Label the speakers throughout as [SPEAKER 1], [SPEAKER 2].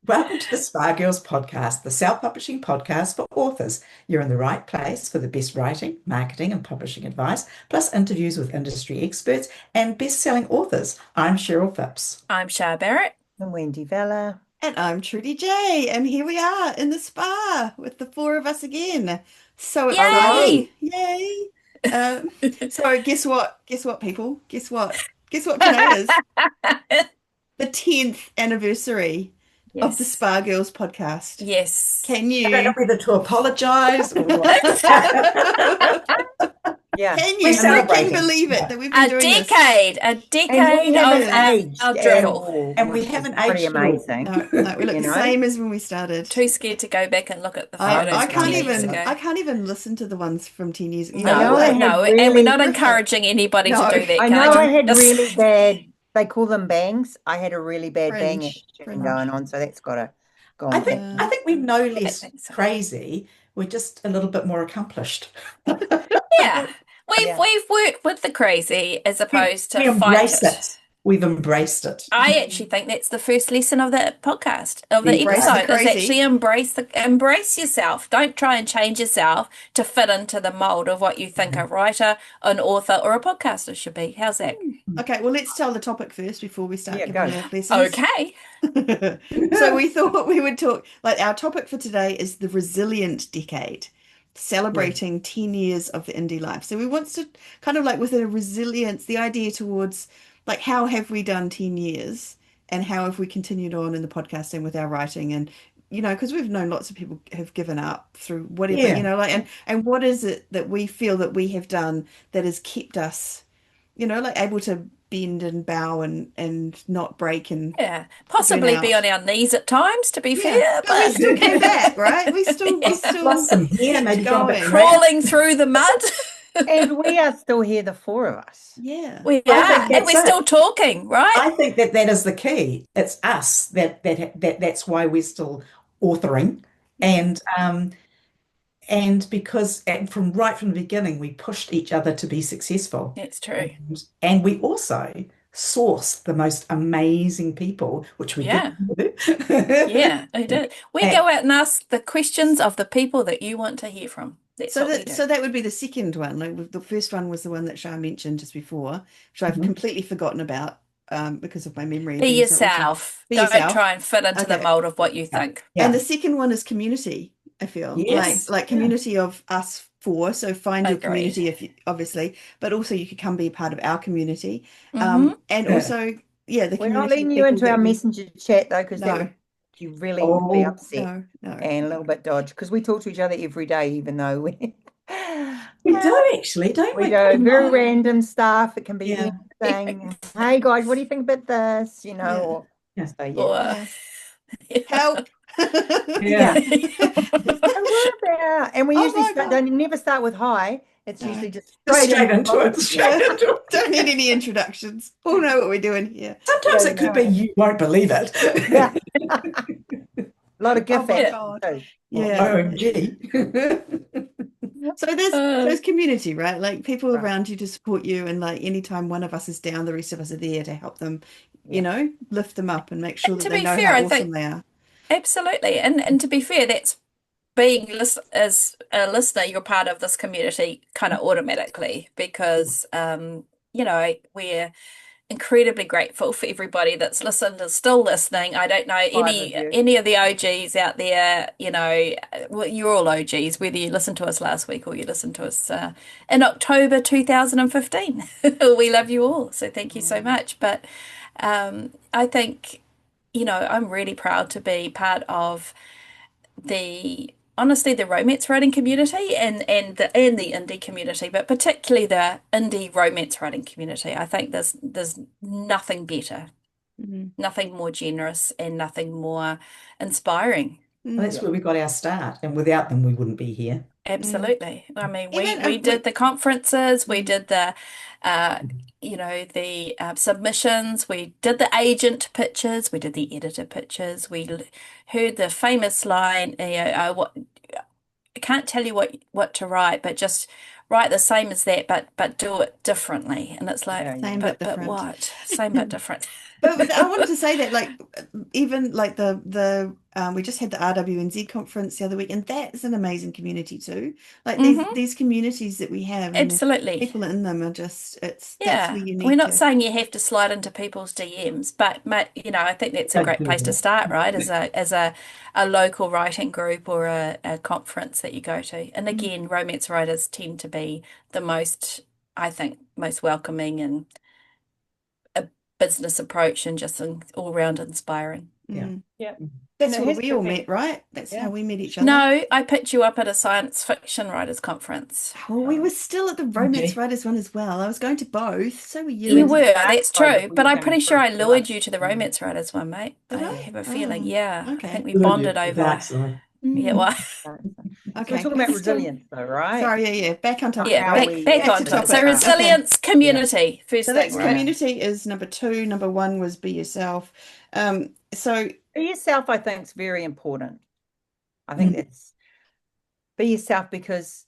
[SPEAKER 1] Welcome to the Spa Girls podcast, the self-publishing podcast for authors. You're in the right place for the best writing, marketing, and publishing advice, plus interviews with industry experts and best-selling authors. I'm Cheryl Phipps.
[SPEAKER 2] I'm Shah Barrett.
[SPEAKER 3] And Wendy Vella.
[SPEAKER 4] And I'm Trudy J, and here we are in the spa with the four of us again. So
[SPEAKER 2] Yay!
[SPEAKER 4] exciting! Yay! Um, so guess what? Guess what, people? Guess what? Guess what today is? The 10th anniversary of the
[SPEAKER 2] Yes.
[SPEAKER 4] Spa Girls podcast.
[SPEAKER 2] Yes.
[SPEAKER 4] Can
[SPEAKER 1] I don't know
[SPEAKER 4] you?
[SPEAKER 1] whether to apologize or what.
[SPEAKER 3] Yeah.
[SPEAKER 4] Can
[SPEAKER 1] We're
[SPEAKER 4] you freaking
[SPEAKER 1] celebrating.
[SPEAKER 4] believe it
[SPEAKER 1] Yeah.
[SPEAKER 4] that we've been
[SPEAKER 2] A
[SPEAKER 4] doing this?
[SPEAKER 2] decade, a
[SPEAKER 3] And we
[SPEAKER 2] decade
[SPEAKER 3] haven't
[SPEAKER 2] of
[SPEAKER 3] aged
[SPEAKER 2] our
[SPEAKER 3] at
[SPEAKER 2] dribble.
[SPEAKER 3] all,
[SPEAKER 1] And we
[SPEAKER 3] which is
[SPEAKER 1] haven't
[SPEAKER 3] pretty
[SPEAKER 1] aged at all.
[SPEAKER 3] amazing.
[SPEAKER 4] No, we look
[SPEAKER 3] You
[SPEAKER 4] the
[SPEAKER 3] know?
[SPEAKER 4] same as when we started.
[SPEAKER 2] Too scared to go back and look at the
[SPEAKER 4] I,
[SPEAKER 2] photos
[SPEAKER 4] I
[SPEAKER 2] from
[SPEAKER 4] can't
[SPEAKER 2] 10 years
[SPEAKER 4] even
[SPEAKER 2] ago.
[SPEAKER 4] I can't even listen to the ones from 10 years ago.
[SPEAKER 3] I know
[SPEAKER 2] No,
[SPEAKER 3] I had
[SPEAKER 2] no, and
[SPEAKER 3] really-
[SPEAKER 2] we're not encouraging anybody
[SPEAKER 4] No,
[SPEAKER 2] to do that,
[SPEAKER 3] I know I had
[SPEAKER 2] Just-
[SPEAKER 3] really bad, they call them bangs. I had a really bad bang
[SPEAKER 4] Fringe.
[SPEAKER 3] action going on, so that's got to go
[SPEAKER 1] I
[SPEAKER 3] on.
[SPEAKER 1] think
[SPEAKER 4] Yeah.
[SPEAKER 1] I think we're no less
[SPEAKER 2] think so.
[SPEAKER 1] crazy. We're just a little bit more accomplished.
[SPEAKER 2] Yeah. We've
[SPEAKER 3] Yeah.
[SPEAKER 2] we've worked with the crazy as opposed
[SPEAKER 1] We
[SPEAKER 2] to fight
[SPEAKER 1] embrace
[SPEAKER 2] it.
[SPEAKER 1] it. We've embraced it.
[SPEAKER 2] I actually think that's the first lesson of the podcast, of the
[SPEAKER 1] Embrace
[SPEAKER 4] the
[SPEAKER 2] episode, is
[SPEAKER 4] crazy.
[SPEAKER 2] actually embrace yourself. Don't try and change yourself to fit into the mold of what you think a writer, an author, or a podcaster should be. How's that?
[SPEAKER 4] Okay, well, let's tell the topic first before we start
[SPEAKER 3] Yeah,
[SPEAKER 4] giving
[SPEAKER 3] go.
[SPEAKER 4] life lessons.
[SPEAKER 2] Okay.
[SPEAKER 4] So we thought we would talk, like our topic for today is the resilient decade, celebrating 10 years of the indie life. So we want to kind of like with a resilience, the idea towards like how have we done 10 years and how have we continued on in the podcasting with our writing and because we've known lots of people have given up through whatever,
[SPEAKER 1] Yeah.
[SPEAKER 4] like and what is it that we feel that we have done that has kept us, like able to bend and bow and not break and
[SPEAKER 2] Yeah. Possibly be
[SPEAKER 4] out.
[SPEAKER 2] on our knees at times, to be fair,
[SPEAKER 4] but we
[SPEAKER 2] but
[SPEAKER 4] still came back, right? We still
[SPEAKER 1] Lost some hair, maybe got a bit
[SPEAKER 4] going.
[SPEAKER 1] crazy.
[SPEAKER 2] crawling through the mud.
[SPEAKER 3] And we are still here, the four of us.
[SPEAKER 4] yeah.
[SPEAKER 2] We
[SPEAKER 1] I
[SPEAKER 2] are,
[SPEAKER 1] think
[SPEAKER 2] and
[SPEAKER 1] that's
[SPEAKER 2] we're
[SPEAKER 1] it.
[SPEAKER 2] still talking, right?
[SPEAKER 1] I think that is the key. It's us that's why we're still authoring, and because right from the beginning we pushed each other to be successful,
[SPEAKER 2] That's true.
[SPEAKER 1] and we also sourced the most amazing people, which we
[SPEAKER 2] Yeah.
[SPEAKER 1] did.
[SPEAKER 2] Yeah, I did. We
[SPEAKER 1] And-
[SPEAKER 2] go out and ask the questions of the people that you want to hear from. That's
[SPEAKER 4] So
[SPEAKER 2] what we do.
[SPEAKER 4] that would be the second one. Like the first one was the one that Shah mentioned just before, which I've
[SPEAKER 1] Mhm.
[SPEAKER 4] completely forgotten about because of my memory. and
[SPEAKER 2] Be
[SPEAKER 4] things, so also-
[SPEAKER 2] yourself.
[SPEAKER 4] Be
[SPEAKER 2] Don't
[SPEAKER 4] yourself.
[SPEAKER 2] try and fit into the
[SPEAKER 4] Okay.
[SPEAKER 2] mold of what you think.
[SPEAKER 1] Yeah.
[SPEAKER 4] And the second one is community, I feel.
[SPEAKER 1] Yes.
[SPEAKER 4] Like community of us four. So find your
[SPEAKER 2] Agreed.
[SPEAKER 4] community if you, obviously, but also you could come be a part of our community.
[SPEAKER 2] Mhm.
[SPEAKER 4] And
[SPEAKER 1] Yeah.
[SPEAKER 4] also, the
[SPEAKER 3] We're not
[SPEAKER 4] community
[SPEAKER 3] letting
[SPEAKER 4] of
[SPEAKER 3] you
[SPEAKER 4] people
[SPEAKER 3] into
[SPEAKER 4] that
[SPEAKER 3] our
[SPEAKER 4] we-
[SPEAKER 3] messenger chat, though, because
[SPEAKER 4] No.
[SPEAKER 3] you really would be
[SPEAKER 1] Oh,
[SPEAKER 3] upset
[SPEAKER 4] No, no.
[SPEAKER 3] and a little bit dodge, because we talk to each other every day, even though we
[SPEAKER 1] We do actually, don't
[SPEAKER 3] we
[SPEAKER 1] we?
[SPEAKER 3] do
[SPEAKER 1] Pretty
[SPEAKER 3] very
[SPEAKER 1] much.
[SPEAKER 3] random stuff. It can be
[SPEAKER 1] Yeah.
[SPEAKER 3] anything. Hey guys, what do you think about this?
[SPEAKER 4] Yeah.
[SPEAKER 3] Or
[SPEAKER 1] Yeah.
[SPEAKER 3] so yeah.
[SPEAKER 2] Or-
[SPEAKER 4] Help.
[SPEAKER 1] Yeah.
[SPEAKER 3] And we're about, and we
[SPEAKER 4] Oh
[SPEAKER 3] usually
[SPEAKER 4] my
[SPEAKER 3] start,
[SPEAKER 4] God.
[SPEAKER 3] don't never start with hi. It's
[SPEAKER 4] No.
[SPEAKER 3] usually just
[SPEAKER 1] Just straight into it.
[SPEAKER 3] on.
[SPEAKER 1] Straight into it.
[SPEAKER 4] Don't need any introductions. All know what we're doing here.
[SPEAKER 1] Sometimes
[SPEAKER 3] Yeah,
[SPEAKER 1] it could
[SPEAKER 3] no.
[SPEAKER 1] be you won't believe it.
[SPEAKER 3] Yeah. A lot of
[SPEAKER 4] Oh
[SPEAKER 3] gift
[SPEAKER 4] my
[SPEAKER 3] action
[SPEAKER 4] God.
[SPEAKER 3] too.
[SPEAKER 4] Yeah.
[SPEAKER 1] OMG.
[SPEAKER 4] So there's community, right? Like people
[SPEAKER 3] Right.
[SPEAKER 4] around you to support you, and like anytime one of us is down, the rest of us are there to help them, lift them up and make sure
[SPEAKER 2] And
[SPEAKER 4] that
[SPEAKER 2] to
[SPEAKER 4] they
[SPEAKER 2] be
[SPEAKER 4] know
[SPEAKER 2] fair,
[SPEAKER 4] how
[SPEAKER 2] I
[SPEAKER 4] awesome
[SPEAKER 2] think-
[SPEAKER 4] they are.
[SPEAKER 2] Absolutely. And to be fair, that's being as a listener, you're part of this community kind of automatically because we're incredibly grateful for everybody that's listened and still listening. I don't know
[SPEAKER 3] Five
[SPEAKER 2] any
[SPEAKER 3] of you.
[SPEAKER 2] any of the OGs out there, well, you're all OGs, whether you listened to us last week or you listened to us in October 2015. We love you all, so thank you so much. But I think, I'm really proud to be part of honestly the romance writing community and the indie community, but particularly the indie romance writing community. I think there's nothing better, nothing more generous, and nothing more inspiring.
[SPEAKER 1] And that's where we got our start. And without them, we wouldn't be here.
[SPEAKER 2] Absolutely. I mean,
[SPEAKER 4] Even
[SPEAKER 2] we did the conferences, we
[SPEAKER 4] Mm.
[SPEAKER 2] did the submissions, we did the agent pitches, we did the editor pitches, heard the famous line, what I can't tell you what to write, but just write the same as that, but do it differently. And it's like,
[SPEAKER 3] Yeah,
[SPEAKER 4] Same
[SPEAKER 2] but
[SPEAKER 4] but different.
[SPEAKER 2] what? Same but different.
[SPEAKER 4] But I wanted to say that, like, even like the we just had the RWNZ conference the other week, and that's an amazing community too. Like these communities that we have, and the
[SPEAKER 2] Absolutely.
[SPEAKER 4] people in them are just that's
[SPEAKER 2] Yeah.
[SPEAKER 4] where you
[SPEAKER 2] We're
[SPEAKER 4] need
[SPEAKER 2] not
[SPEAKER 4] to.
[SPEAKER 2] saying you have to slide into people's DMs, but I think that's a
[SPEAKER 1] Don't
[SPEAKER 2] great
[SPEAKER 1] do
[SPEAKER 2] place to
[SPEAKER 1] that.
[SPEAKER 2] start, right? As a local writing group or a conference that you go to. And again, romance writers tend to be the most, I think, most welcoming and a business approach and just all round inspiring.
[SPEAKER 1] Yeah.
[SPEAKER 4] Mm.
[SPEAKER 3] Yeah.
[SPEAKER 4] That's
[SPEAKER 3] And it
[SPEAKER 4] where
[SPEAKER 3] has
[SPEAKER 4] we all
[SPEAKER 3] been,
[SPEAKER 4] met, right? That's
[SPEAKER 3] yeah.
[SPEAKER 4] how we met each other.
[SPEAKER 2] No, I picked you up at a science fiction writers conference.
[SPEAKER 4] Well, we were still at the romance
[SPEAKER 1] Okay.
[SPEAKER 4] writers one as well. I was going to both. So were
[SPEAKER 2] You
[SPEAKER 4] you.
[SPEAKER 2] were,
[SPEAKER 3] dark
[SPEAKER 2] that's
[SPEAKER 3] side
[SPEAKER 2] true.
[SPEAKER 3] before
[SPEAKER 2] But
[SPEAKER 3] you
[SPEAKER 2] I'm
[SPEAKER 3] came
[SPEAKER 2] pretty
[SPEAKER 3] and
[SPEAKER 2] sure I
[SPEAKER 3] proved to
[SPEAKER 2] lured
[SPEAKER 3] us.
[SPEAKER 2] you to the romance writers one, mate.
[SPEAKER 4] Did
[SPEAKER 2] I
[SPEAKER 4] I?
[SPEAKER 2] have a feeling,
[SPEAKER 4] Oh,
[SPEAKER 2] yeah. I
[SPEAKER 4] okay.
[SPEAKER 2] think we
[SPEAKER 1] Good
[SPEAKER 2] bonded
[SPEAKER 1] idea.
[SPEAKER 2] over.
[SPEAKER 1] Dark side.
[SPEAKER 2] Yeah,
[SPEAKER 4] Mm.
[SPEAKER 2] well,
[SPEAKER 3] So we're
[SPEAKER 4] Okay.
[SPEAKER 3] talking about
[SPEAKER 4] Let's still.
[SPEAKER 3] resilience though, right?
[SPEAKER 4] Sorry, yeah. Back on topic.
[SPEAKER 2] yeah,
[SPEAKER 3] How
[SPEAKER 2] back
[SPEAKER 3] we
[SPEAKER 2] back
[SPEAKER 4] Back
[SPEAKER 2] on
[SPEAKER 4] to
[SPEAKER 2] top. So
[SPEAKER 4] topic. Okay.
[SPEAKER 2] resilience, community, first
[SPEAKER 4] So
[SPEAKER 2] thing,
[SPEAKER 4] that's
[SPEAKER 2] right?
[SPEAKER 4] community is number two. Number one was be yourself. So
[SPEAKER 3] Be yourself, I think, is very important. I think that's be yourself because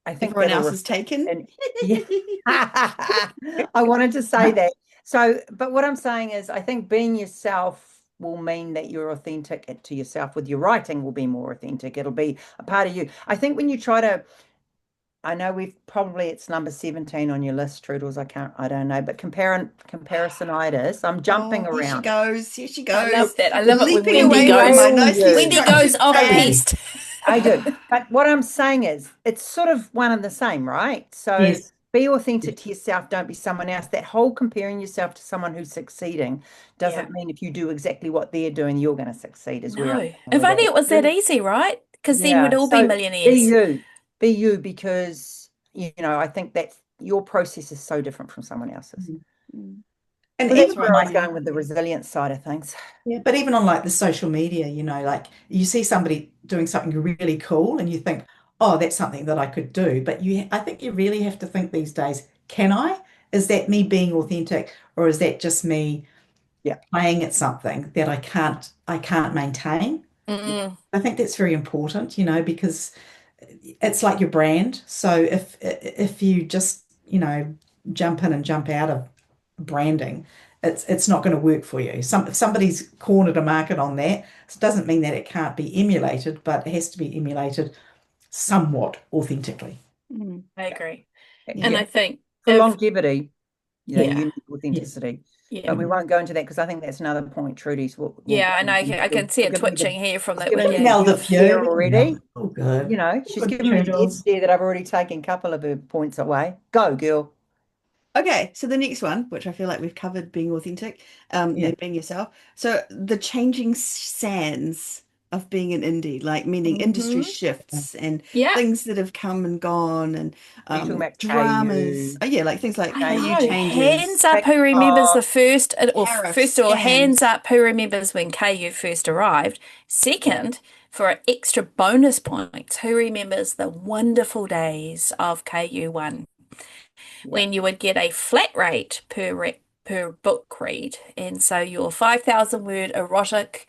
[SPEAKER 3] I think
[SPEAKER 4] everyone
[SPEAKER 3] that'll
[SPEAKER 4] else is taken.
[SPEAKER 3] and yeah. I wanted to say that. So, but what I'm saying is I think being yourself will mean that you're authentic to yourself. With your writing will be more authentic. It'll be a part of you. I think when you try to, I know it's number 17 on your list, Trudels. I don't know, but comparisonitis. I'm jumping
[SPEAKER 4] Oh, here she
[SPEAKER 3] around.
[SPEAKER 4] goes. Here she
[SPEAKER 2] I
[SPEAKER 4] goes.
[SPEAKER 2] love that. I love it when
[SPEAKER 4] Leaping
[SPEAKER 2] Wendy
[SPEAKER 4] away from
[SPEAKER 2] goes.
[SPEAKER 4] my nicely
[SPEAKER 2] Wendy goes
[SPEAKER 4] structured
[SPEAKER 2] off
[SPEAKER 4] plan.
[SPEAKER 2] piste.
[SPEAKER 3] I do. But what I'm saying is it's sort of one and the same, right? So
[SPEAKER 1] Yes.
[SPEAKER 3] be authentic to yourself. Don't be someone else. That whole comparing yourself to someone who's succeeding doesn't
[SPEAKER 2] Yeah.
[SPEAKER 3] mean if you do exactly what they're doing, you're going to succeed is where I'm
[SPEAKER 2] No.
[SPEAKER 3] going
[SPEAKER 2] If
[SPEAKER 3] with
[SPEAKER 2] only it
[SPEAKER 3] that.
[SPEAKER 2] was that easy, right? Because then we'd
[SPEAKER 3] Yeah.
[SPEAKER 2] all be
[SPEAKER 3] So be
[SPEAKER 2] millionaires.
[SPEAKER 3] you. Be you because, I think that your process is so different from someone else's.
[SPEAKER 4] Mm.
[SPEAKER 1] And
[SPEAKER 3] So that's
[SPEAKER 1] even
[SPEAKER 3] where I
[SPEAKER 1] on
[SPEAKER 3] was
[SPEAKER 1] like,
[SPEAKER 3] going with the resilience side of things.
[SPEAKER 1] yeah, but even on like the social media, like you see somebody doing something really cool and you think, oh, that's something that I could do. But I think you really have to think these days, can I? Is that me being authentic, or is that just me
[SPEAKER 3] Yeah.
[SPEAKER 1] playing at something that I can't maintain?
[SPEAKER 2] Mm-mm.
[SPEAKER 1] I think that's very important, because it's like your brand. So if you just, jump in and jump out of branding, it's not going to work for you. If somebody's cornered a market on that, it doesn't mean that it can't be emulated, but it has to be emulated somewhat authentically.
[SPEAKER 4] Mm.
[SPEAKER 2] I agree.
[SPEAKER 1] Yeah.
[SPEAKER 2] And I think
[SPEAKER 3] For
[SPEAKER 2] if,
[SPEAKER 3] longevity, you
[SPEAKER 2] yeah,
[SPEAKER 3] need authenticity.
[SPEAKER 2] yeah.
[SPEAKER 3] But we won't go into that because I think that's another point, Trudy's. We'll
[SPEAKER 2] Yeah, I
[SPEAKER 3] go
[SPEAKER 2] know.
[SPEAKER 3] into.
[SPEAKER 2] I can see it
[SPEAKER 3] I've given you
[SPEAKER 2] twitching here from
[SPEAKER 3] I've
[SPEAKER 2] that.
[SPEAKER 3] given
[SPEAKER 2] Yeah.
[SPEAKER 3] you
[SPEAKER 1] Nailed
[SPEAKER 3] the
[SPEAKER 1] a
[SPEAKER 3] hints
[SPEAKER 1] few.
[SPEAKER 3] there
[SPEAKER 1] We
[SPEAKER 3] already.
[SPEAKER 1] nailed it. Oh, good.
[SPEAKER 3] She's
[SPEAKER 1] Good
[SPEAKER 3] given me the
[SPEAKER 1] turtles.
[SPEAKER 3] hints there that I've already taken a couple of her points away. Go, girl.
[SPEAKER 4] Okay, so the next one, which I feel like we've covered being authentic,
[SPEAKER 1] Yeah.
[SPEAKER 4] and being yourself. So the changing sands of being an indie, like meaning industry shifts and
[SPEAKER 2] Yeah.
[SPEAKER 4] things that have come and gone, and
[SPEAKER 3] Are you talking about
[SPEAKER 4] dramas.
[SPEAKER 3] KU?
[SPEAKER 4] Oh yeah, like things like
[SPEAKER 2] I
[SPEAKER 4] KU
[SPEAKER 2] know.
[SPEAKER 4] changes,
[SPEAKER 2] Hands up who remembers the first, or
[SPEAKER 4] tariffs,
[SPEAKER 2] first of all, hands
[SPEAKER 4] scams.
[SPEAKER 2] up who remembers when KU first arrived. Second, for extra bonus points, who remembers the wonderful days of KU1 when you would get a flat rate per book read, and so your 5,000 word erotic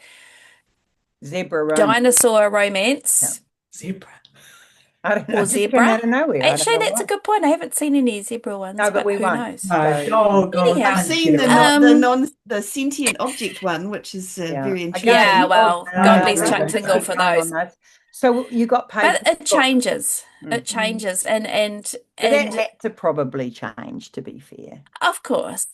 [SPEAKER 3] Zebra romance.
[SPEAKER 2] dinosaur romance
[SPEAKER 1] Zebra.
[SPEAKER 3] I don't know.
[SPEAKER 2] or
[SPEAKER 3] It just came
[SPEAKER 2] zebra.
[SPEAKER 3] out of nowhere. I don't
[SPEAKER 2] Actually,
[SPEAKER 3] know
[SPEAKER 2] that's a
[SPEAKER 3] why.
[SPEAKER 2] good point. I haven't seen any zebra ones,
[SPEAKER 3] No, but
[SPEAKER 2] but
[SPEAKER 3] we
[SPEAKER 2] who
[SPEAKER 3] won't.
[SPEAKER 2] knows?
[SPEAKER 1] No.
[SPEAKER 3] So
[SPEAKER 1] Oh, God.
[SPEAKER 2] Anyhow,
[SPEAKER 4] I've seen the sentient object one, which is very
[SPEAKER 3] I
[SPEAKER 2] yeah,
[SPEAKER 4] intriguing.
[SPEAKER 2] well,
[SPEAKER 1] no,
[SPEAKER 2] God
[SPEAKER 1] no,
[SPEAKER 2] bless
[SPEAKER 1] no,
[SPEAKER 2] Chuck
[SPEAKER 1] no.
[SPEAKER 2] Tingle for
[SPEAKER 3] hang on
[SPEAKER 2] those.
[SPEAKER 3] those. So you got paid
[SPEAKER 2] But
[SPEAKER 3] for
[SPEAKER 2] it
[SPEAKER 3] the book.
[SPEAKER 2] changes. It
[SPEAKER 3] Mm.
[SPEAKER 2] changes, and
[SPEAKER 3] But that
[SPEAKER 2] and
[SPEAKER 3] had to probably change, to be fair.
[SPEAKER 2] of course,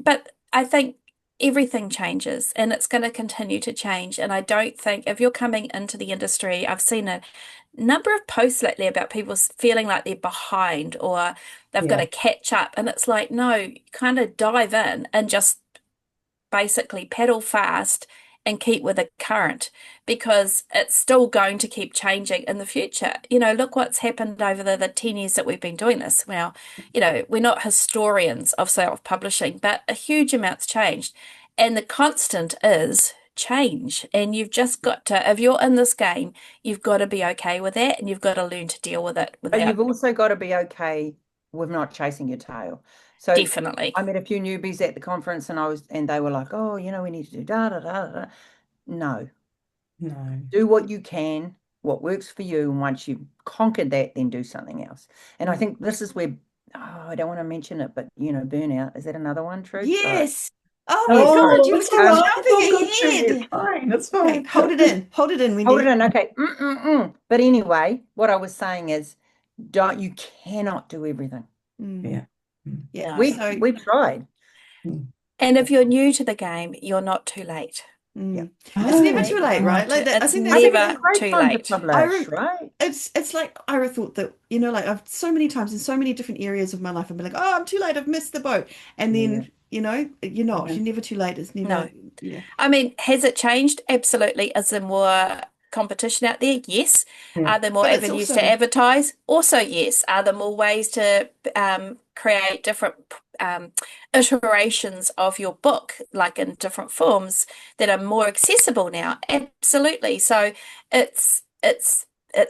[SPEAKER 2] but I think everything changes, and it's going to continue to change. And I don't think if you're coming into the industry, I've seen a number of posts lately about people feeling like they're behind or they've got
[SPEAKER 1] Yeah.
[SPEAKER 2] to catch up, and it's like, no, kind of dive in and just basically pedal fast and keep with the current because it's still going to keep changing in the future. Look what's happened over the 10 years that we've been doing this. Now, we're not historians of self-publishing, but a huge amount's changed. And the constant is change. And you've just got to, if you're in this game, you've got to be okay with that and you've got to learn to deal with it
[SPEAKER 3] But
[SPEAKER 2] without
[SPEAKER 3] you've also got to be okay with not chasing your tail. So
[SPEAKER 2] definitely.
[SPEAKER 3] I met a few newbies at the conference and they were like, oh, we need to do da da da da. No.
[SPEAKER 1] No.
[SPEAKER 3] Do what you can, what works for you, and once you've conquered that, then do something else. And I think this is where I don't want to mention it, but burnout, is that another one, Truth?
[SPEAKER 4] Yes. Oh my
[SPEAKER 3] sorry.
[SPEAKER 4] God, you're
[SPEAKER 1] It's all right.
[SPEAKER 4] jumping
[SPEAKER 1] It's all good, Judy.
[SPEAKER 4] ahead.
[SPEAKER 1] It's fine. It's
[SPEAKER 4] Okay,
[SPEAKER 1] fine.
[SPEAKER 4] hold it in. Hold it in,
[SPEAKER 3] Hold it
[SPEAKER 4] Wendy.
[SPEAKER 3] in. Okay. But anyway, what I was saying is, you cannot do everything.
[SPEAKER 1] Yeah. Mm.
[SPEAKER 4] Yeah.
[SPEAKER 2] No.
[SPEAKER 3] We've tried.
[SPEAKER 1] Mm.
[SPEAKER 2] And if you're new to the game, you're not too late.
[SPEAKER 3] Yeah.
[SPEAKER 4] It's never
[SPEAKER 1] Oh,
[SPEAKER 4] too late, right? Like that, I
[SPEAKER 2] It's
[SPEAKER 4] think
[SPEAKER 3] I
[SPEAKER 4] that's
[SPEAKER 3] think
[SPEAKER 2] never
[SPEAKER 3] it's great
[SPEAKER 2] too
[SPEAKER 3] fun to
[SPEAKER 2] late.
[SPEAKER 3] publish, right?
[SPEAKER 4] it's like Ira thought that, like I've so many times in so many different areas of my life I've been like, oh, I'm too late, I've missed the boat. And
[SPEAKER 3] Yeah.
[SPEAKER 4] then, you're not. You're never too late. It's never,
[SPEAKER 2] No.
[SPEAKER 4] yeah.
[SPEAKER 2] I mean, has it changed? Absolutely. Is there more competition out there? Yes.
[SPEAKER 3] Yeah.
[SPEAKER 2] Are there more
[SPEAKER 4] But it's
[SPEAKER 2] avenues to
[SPEAKER 4] also,
[SPEAKER 2] advertise? Also, yes. Are there more ways to create different iterations of your book, like in different forms that are more accessible now? Absolutely. So it's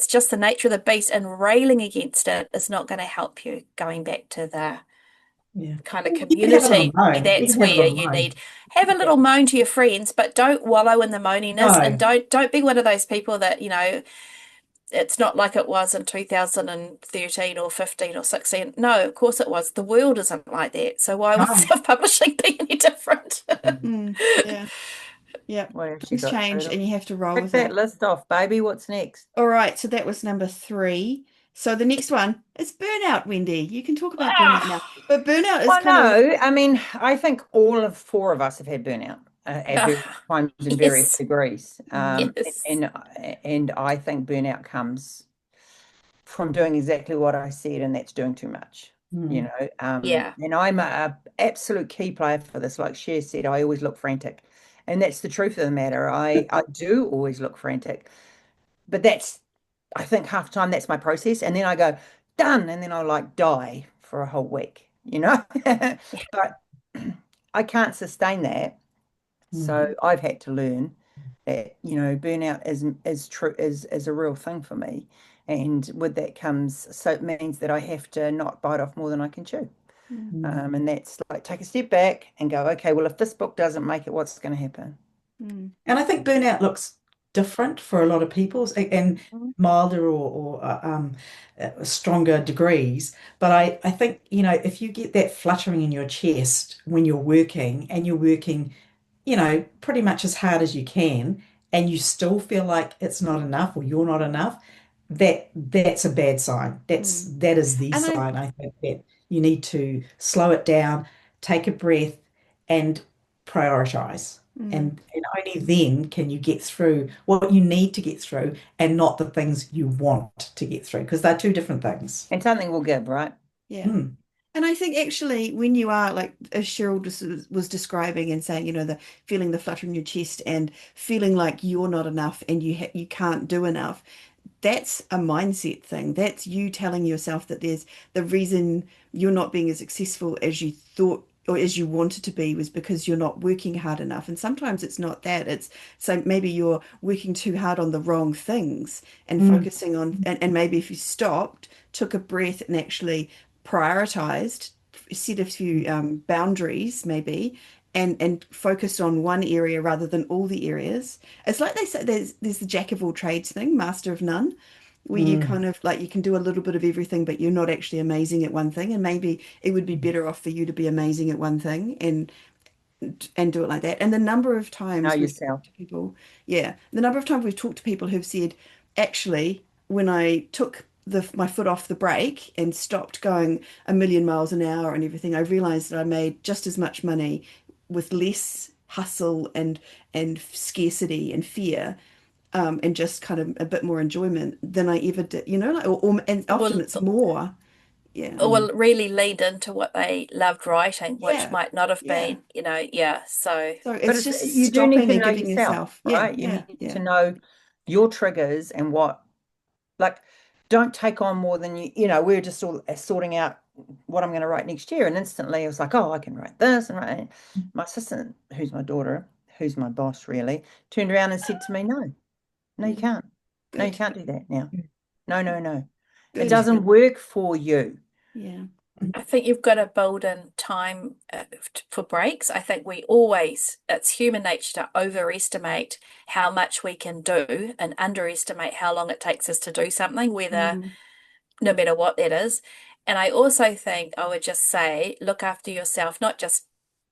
[SPEAKER 2] just the nature of the beast, and railing against it is not going to help you. Going back to the
[SPEAKER 1] yeah.
[SPEAKER 2] kind of
[SPEAKER 1] You can have a little
[SPEAKER 2] community,
[SPEAKER 1] moan. You
[SPEAKER 2] that's
[SPEAKER 1] can have a
[SPEAKER 2] where
[SPEAKER 1] little
[SPEAKER 2] you
[SPEAKER 1] moan.
[SPEAKER 2] need have a little moan to your friends, but don't wallow in the moaniness, and
[SPEAKER 1] No.
[SPEAKER 2] don't be one of those people that, it's not like it was in 2013 or 15 or 16. No, of course it was. The world isn't like that. So why would
[SPEAKER 1] No.
[SPEAKER 2] self-publishing be any different?
[SPEAKER 4] yeah, yeah.
[SPEAKER 3] What else you
[SPEAKER 4] Things
[SPEAKER 3] got,
[SPEAKER 4] change
[SPEAKER 3] Turtle?
[SPEAKER 4] and you have to roll
[SPEAKER 3] Pick
[SPEAKER 4] with
[SPEAKER 3] that
[SPEAKER 4] it.
[SPEAKER 3] list off, baby. What's next?
[SPEAKER 4] All right, so that was number 3. So the next one is burnout, Wendy. You can talk about burnout now.
[SPEAKER 2] Ah,
[SPEAKER 4] But burnout is
[SPEAKER 3] Well,
[SPEAKER 4] kind of,
[SPEAKER 3] no, I mean, I think all 4 of us have had burnout at various times in various
[SPEAKER 2] yes,
[SPEAKER 3] degrees.
[SPEAKER 2] yes.
[SPEAKER 3] And I think burnout comes from doing exactly what I said, and that's doing too much.
[SPEAKER 1] Mm.
[SPEAKER 2] Yeah.
[SPEAKER 3] And I'm a absolute key player for this. Like Cher said, I always look frantic. And that's the truth of the matter. I do always look frantic. But I think half the time that's my process. And then I go, done. And then I like die for a whole week, But I can't sustain that. So I've had to learn that, burnout is true is a real thing for me. And with that comes, so it means that I have to not bite off more than I can chew.
[SPEAKER 1] Mm.
[SPEAKER 3] And that's like take a step back and go, okay, well, if this book doesn't make it, what's going to happen?
[SPEAKER 1] And I think burnout looks different for a lot of people and milder or stronger degrees. But I think, if you get that fluttering in your chest when you're working and you're working, pretty much as hard as you can, and you still feel like it's not enough or you're not enough, that's a bad sign. That is the
[SPEAKER 4] and I,
[SPEAKER 1] sign, I think, that you need to slow it down, take a breath, and prioritize. And only then can you get through what you need to get through and not the things you want to get through, because they're two different things.
[SPEAKER 3] And something will give, right?
[SPEAKER 4] yeah.
[SPEAKER 1] Mm.
[SPEAKER 4] And I think actually when you are like, as Cheryl just was describing and saying, the feeling the flutter in your chest and feeling like you're not enough and you can't do enough, that's a mindset thing. That's you telling yourself that there's the reason you're not being as successful as you thought or as you wanted to be was because you're not working hard enough. And sometimes it's not that. It's so maybe you're working too hard on the wrong things and
[SPEAKER 1] Mm.
[SPEAKER 4] focusing on, and maybe if you stopped, took a breath and actually prioritized, set a few boundaries maybe, and focused on one area rather than all the areas. It's like they say there's the jack of all trades thing, master of none, where you
[SPEAKER 1] Mm.
[SPEAKER 4] kind of like you can do a little bit of everything, but you're not actually amazing at one thing. And maybe it would be better off for you to be amazing at one thing and do it like that. And the number of
[SPEAKER 3] Know
[SPEAKER 4] times we've
[SPEAKER 3] yourself.
[SPEAKER 4] talked to people, yeah, the number of times we've talked to people who've said, actually, when I took my foot off the brake and stopped going a million miles an hour and everything, I realized that I made just as much money with less hustle and scarcity and fear, and just kind of a bit more enjoyment than I ever did, and often
[SPEAKER 2] Well,
[SPEAKER 4] it's more. Yeah.
[SPEAKER 2] will really lead into what they loved writing, which
[SPEAKER 4] Yeah.
[SPEAKER 2] might not have
[SPEAKER 4] Yeah.
[SPEAKER 2] been, yeah. So
[SPEAKER 4] So
[SPEAKER 3] But
[SPEAKER 4] it's just
[SPEAKER 3] you do need
[SPEAKER 4] stopping
[SPEAKER 3] to
[SPEAKER 4] and
[SPEAKER 3] know
[SPEAKER 4] giving
[SPEAKER 3] yourself,
[SPEAKER 4] yourself. Yeah.
[SPEAKER 3] right? You
[SPEAKER 4] Yeah.
[SPEAKER 3] need to
[SPEAKER 4] Yeah.
[SPEAKER 3] know your triggers and like, don't take on more than we're just all sorting out what I'm going to write next year. And instantly I was like, oh, I can write this and write. My assistant, who's my daughter, who's my boss really, turned around and said to me, no, you can't. No, you
[SPEAKER 4] Good.
[SPEAKER 3] can't do that now. No. It
[SPEAKER 4] Good.
[SPEAKER 3] doesn't work for you.
[SPEAKER 4] Yeah.
[SPEAKER 2] I think you've got to build in time for breaks. I think it's human nature to overestimate how much we can do and underestimate how long it takes us to do something, no matter what that is. And I also think I would just say, look after yourself, not just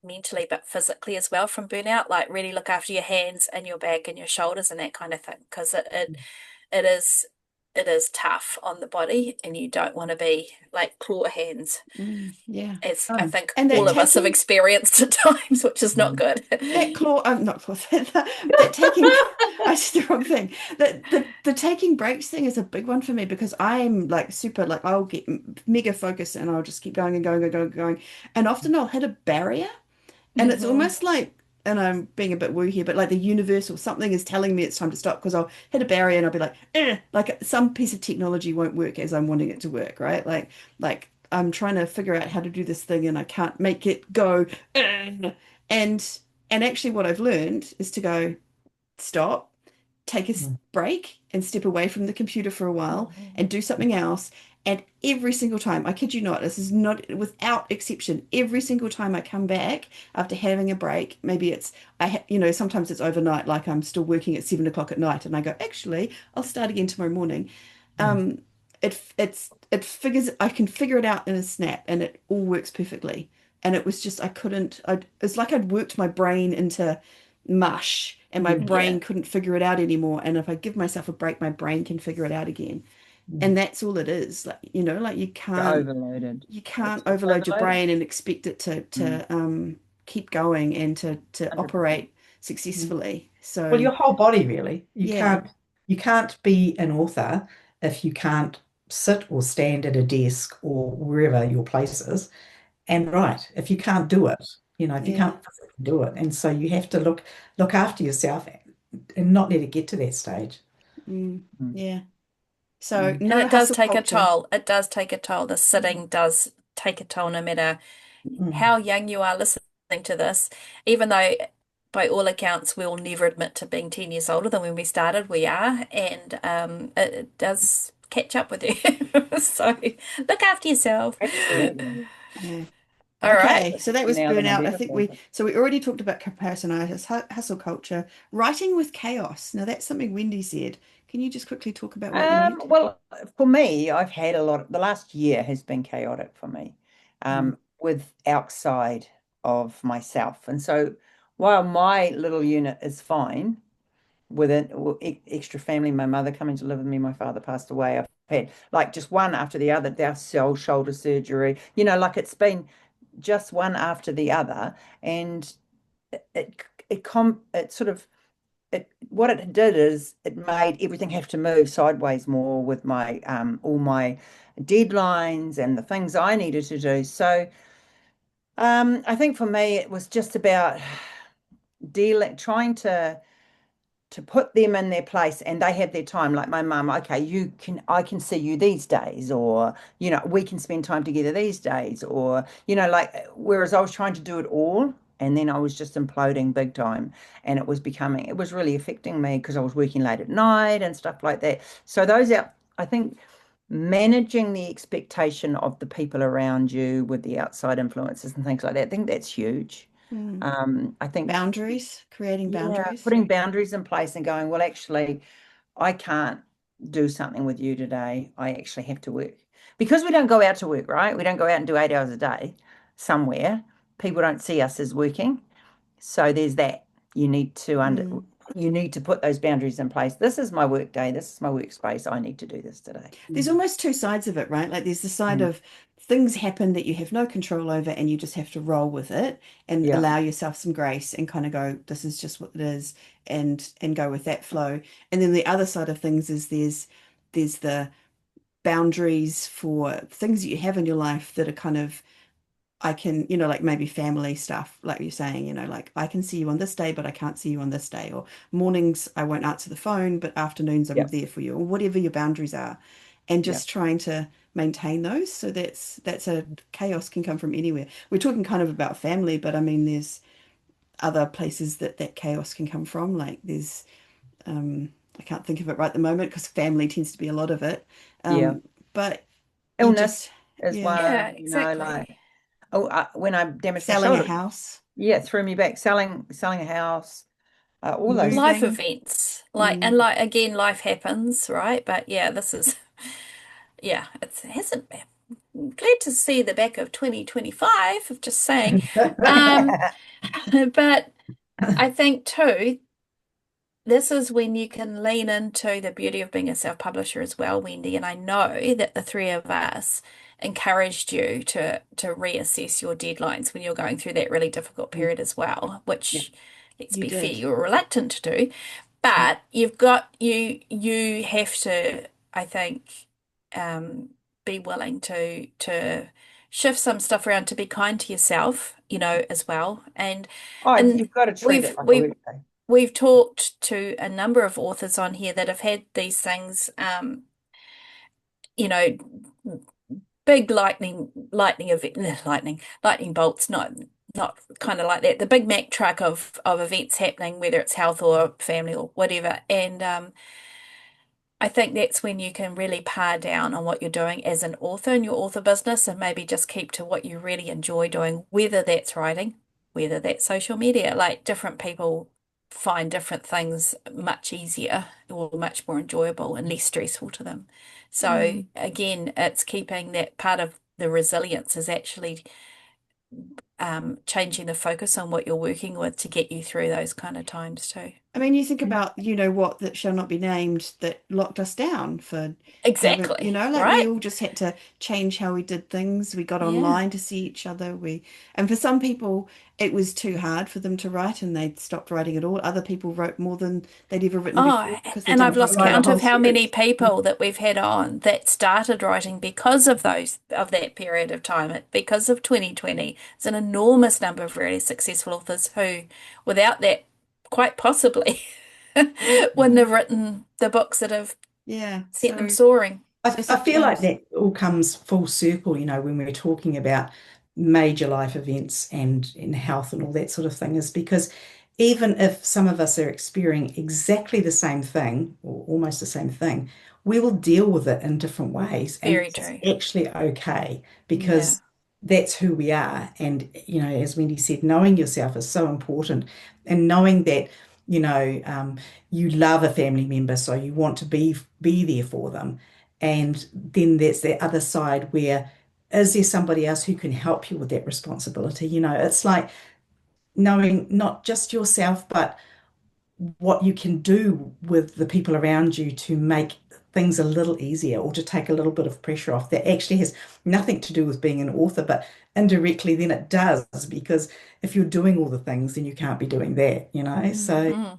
[SPEAKER 2] mentally but physically as well from burnout. Like really look after your hands and your back and your shoulders and that kind of thing, because it is it is tough on the body, and you don't want to be like claw hands,
[SPEAKER 4] Yeah.
[SPEAKER 2] as I
[SPEAKER 3] Oh,
[SPEAKER 2] think
[SPEAKER 4] And
[SPEAKER 2] all
[SPEAKER 4] that
[SPEAKER 2] of us have
[SPEAKER 4] taking
[SPEAKER 2] experienced at times, which is not good.
[SPEAKER 4] that claw, I'm not claw, that taking, I said the wrong thing. That the taking breaks thing is a big one for me because I'm like super, like I'll get mega focused and I'll just keep going and going and going and going. And often I'll hit a barrier and it's
[SPEAKER 2] Hmm.
[SPEAKER 4] almost like, and I'm being a bit woo here, but like the universe or something is telling me it's time to stop because I'll hit a barrier and I'll be like, like some piece of technology won't work as I'm wanting it to work, right? Like I'm trying to figure out how to do this thing and I can't make it go, and actually what I've learned is to go, stop, take a break and step away from the computer for a while and do something else. And every single time, I kid you not, this is not without exception, every single time I come back after having a break, maybe it's, sometimes it's overnight, like I'm still working at 7 o'clock at night and I go, actually, I'll start again tomorrow morning. Um, it figures, I can figure it out in a snap and it all works perfectly. And it was just, it's like I'd worked my brain into mush and my
[SPEAKER 2] Yeah.
[SPEAKER 4] brain couldn't figure it out anymore. And if I give myself a break, my brain can figure it out again. And that's all it is. Like, like
[SPEAKER 3] you're overloaded.
[SPEAKER 4] you
[SPEAKER 3] It's
[SPEAKER 4] can't
[SPEAKER 3] just
[SPEAKER 4] overload your
[SPEAKER 3] overloaded.
[SPEAKER 4] brain and expect it to keep going and to
[SPEAKER 3] 100%.
[SPEAKER 4] operate successfully.
[SPEAKER 1] Well,
[SPEAKER 4] So
[SPEAKER 1] your whole body really.
[SPEAKER 4] yeah,
[SPEAKER 1] You can't be an author if you can't sit or stand at a desk or wherever your place is and write. If you can't do it, if you
[SPEAKER 4] yeah,
[SPEAKER 1] can't physically do it. And so you have to look after yourself and not let it get to that stage.
[SPEAKER 4] mm,
[SPEAKER 3] Mm.
[SPEAKER 4] yeah. So
[SPEAKER 3] Mm.
[SPEAKER 2] And
[SPEAKER 4] no
[SPEAKER 2] it does
[SPEAKER 4] hustle
[SPEAKER 2] take a
[SPEAKER 4] culture.
[SPEAKER 2] toll. It does take a toll. The sitting does take a toll, no matter
[SPEAKER 1] Mm.
[SPEAKER 2] how young you are listening to this, even though by all accounts we'll never admit to being 10 years older than when we started, we are, and it does catch up with you. So look after yourself.
[SPEAKER 3] Absolutely.
[SPEAKER 4] Yeah.
[SPEAKER 2] All right.
[SPEAKER 4] Okay, so that was
[SPEAKER 3] Now than I've
[SPEAKER 4] burnout. I
[SPEAKER 3] ever
[SPEAKER 4] think
[SPEAKER 3] thought of.
[SPEAKER 4] we already talked about comparisonitis, hustle culture, writing with chaos. Now that's something Wendy said. Can you just quickly talk about what you meant?
[SPEAKER 3] Well, for me, I've had a lot. The last year has been chaotic for me,
[SPEAKER 4] Mm,
[SPEAKER 3] with outside of myself. And so while my little unit is fine with an extra family, my mother coming to live with me, my father passed away. I've had like just one after the other, their cell shoulder surgery, like it's been just one after the other. And it sort of what it did is it made everything have to move sideways more with my all my deadlines and the things I needed to do. So I think for me it was just about dealing, trying to put them in their place, and they have their time. Like my mum, okay, I can see you these days, or we can spend time together these days, or like, whereas I was trying to do it all, and then I was just imploding big time, and it was really affecting me because I was working late at night and stuff like that. So I think managing the expectation of the people around you with the outside influences and things like that, I think that's huge.
[SPEAKER 4] mm.
[SPEAKER 3] I think,
[SPEAKER 4] Boundaries, creating
[SPEAKER 3] yeah,
[SPEAKER 4] boundaries.
[SPEAKER 3] putting boundaries in place and going, well, actually, I can't do something with you today. I actually have to work. Because we don't go out to work, right? We don't go out and do 8 hours a day somewhere. People don't see us as working. So there's that. You need to
[SPEAKER 4] Mm.
[SPEAKER 3] you need to put those boundaries in place. This is my work day. This is my workspace. I need to do this today.
[SPEAKER 4] There's almost two sides of it, right? Like there's the side
[SPEAKER 3] Mm.
[SPEAKER 4] of things happen that you have no control over and you just have to roll with it and
[SPEAKER 3] Yeah.
[SPEAKER 4] allow yourself some grace and kind of go, this is just what it is, and go with that flow. And then the other side of things is there's the boundaries for things that you have in your life that are kind of, I can, like maybe family stuff, like you're saying, like I can see you on this day, but I can't see you on this day. Or mornings, I won't answer the phone, but afternoons, I'm
[SPEAKER 3] Yeah.
[SPEAKER 4] there for you, or whatever your boundaries are. And
[SPEAKER 3] Yeah.
[SPEAKER 4] just trying to maintain those. So that's a chaos can come from anywhere. We're talking kind of about family, but I mean, there's other places that chaos can come from. Like I can't think of it right at the moment because family tends to be a lot of it.
[SPEAKER 3] Yeah.
[SPEAKER 4] But you just,
[SPEAKER 3] Illness is
[SPEAKER 4] yeah,
[SPEAKER 2] Yeah,
[SPEAKER 3] one, like,
[SPEAKER 2] exactly.
[SPEAKER 3] when I damaged my
[SPEAKER 4] selling a
[SPEAKER 3] shoulder,
[SPEAKER 4] house,
[SPEAKER 3] yeah, threw me back, selling a house, all those.
[SPEAKER 2] Life
[SPEAKER 4] moving.
[SPEAKER 2] events,
[SPEAKER 4] Mm.
[SPEAKER 2] like again, life happens, right? But yeah, this is, yeah, it hasn't been. glad to see the back of 2025, of just saying. But I think too, this is when you can lean into the beauty of being a self-publisher as well, Wendy. And I know that the three of us encouraged you to reassess your deadlines when you're going through that really difficult period as well, which, let's
[SPEAKER 4] You
[SPEAKER 2] be fair,
[SPEAKER 4] did.
[SPEAKER 2] you were reluctant to do. But you have to, I think, be willing to shift some stuff around to be kind to yourself, as well. And
[SPEAKER 3] You've got to treat
[SPEAKER 2] we've
[SPEAKER 3] it like a
[SPEAKER 2] we've
[SPEAKER 3] weekday.
[SPEAKER 2] we've talked to a number of authors on here that have had these things, you know, big lightning bolts, not kind of like that. The big Mack truck of events happening, whether it's health or family or whatever. And I think that's when you can really par down on what you're doing as an author in your author business, and maybe just keep to what you really enjoy doing, whether that's writing, whether that's social media. Like, different people find different things much easier or much more enjoyable and less stressful to them. So again, it's keeping that part of the resilience is actually changing the focus on what you're working with to get you through those kind of times too.
[SPEAKER 4] I mean, you think about, what that shall not be named that locked us down for
[SPEAKER 2] Exactly,
[SPEAKER 4] like
[SPEAKER 2] right?
[SPEAKER 4] we all just had to change how we did things. We got
[SPEAKER 2] Yeah.
[SPEAKER 4] online to see each other. And for some people, it was too hard for them to write and they stopped writing at all. Other people wrote more than they'd ever written before because they
[SPEAKER 2] And I've
[SPEAKER 4] didn't
[SPEAKER 2] lost
[SPEAKER 4] write a
[SPEAKER 2] count
[SPEAKER 4] whole
[SPEAKER 2] of how many
[SPEAKER 4] series.
[SPEAKER 2] people that we've had on that started writing because of that period of time, because of 2020. It's an enormous number of really successful authors who, without that, quite possibly wouldn't have written the books that have
[SPEAKER 4] Yeah.
[SPEAKER 2] sent them
[SPEAKER 4] So
[SPEAKER 2] soaring.
[SPEAKER 1] I
[SPEAKER 2] So
[SPEAKER 1] feel like
[SPEAKER 2] sometimes,
[SPEAKER 1] that all comes full circle, when we're talking about major life events and in health and all that sort of thing, is because even if some of us are experiencing exactly the same thing or almost the same thing, we will deal with it in different ways. And
[SPEAKER 2] very
[SPEAKER 1] it's
[SPEAKER 2] true.
[SPEAKER 1] actually okay
[SPEAKER 2] Yeah.
[SPEAKER 1] because that's who we are. And, as Wendy said, knowing yourself is so important, and knowing that, you love a family member, so you want to be there for them. And then there's the other side where, is there somebody else who can help you with that responsibility? It's like knowing not just yourself, but what you can do with the people around you to make things a little easier or to take a little bit of pressure off. That actually has nothing to do with being an author, but indirectly then it does, because if you're doing all the things, then you can't be doing that. So
[SPEAKER 2] Mm.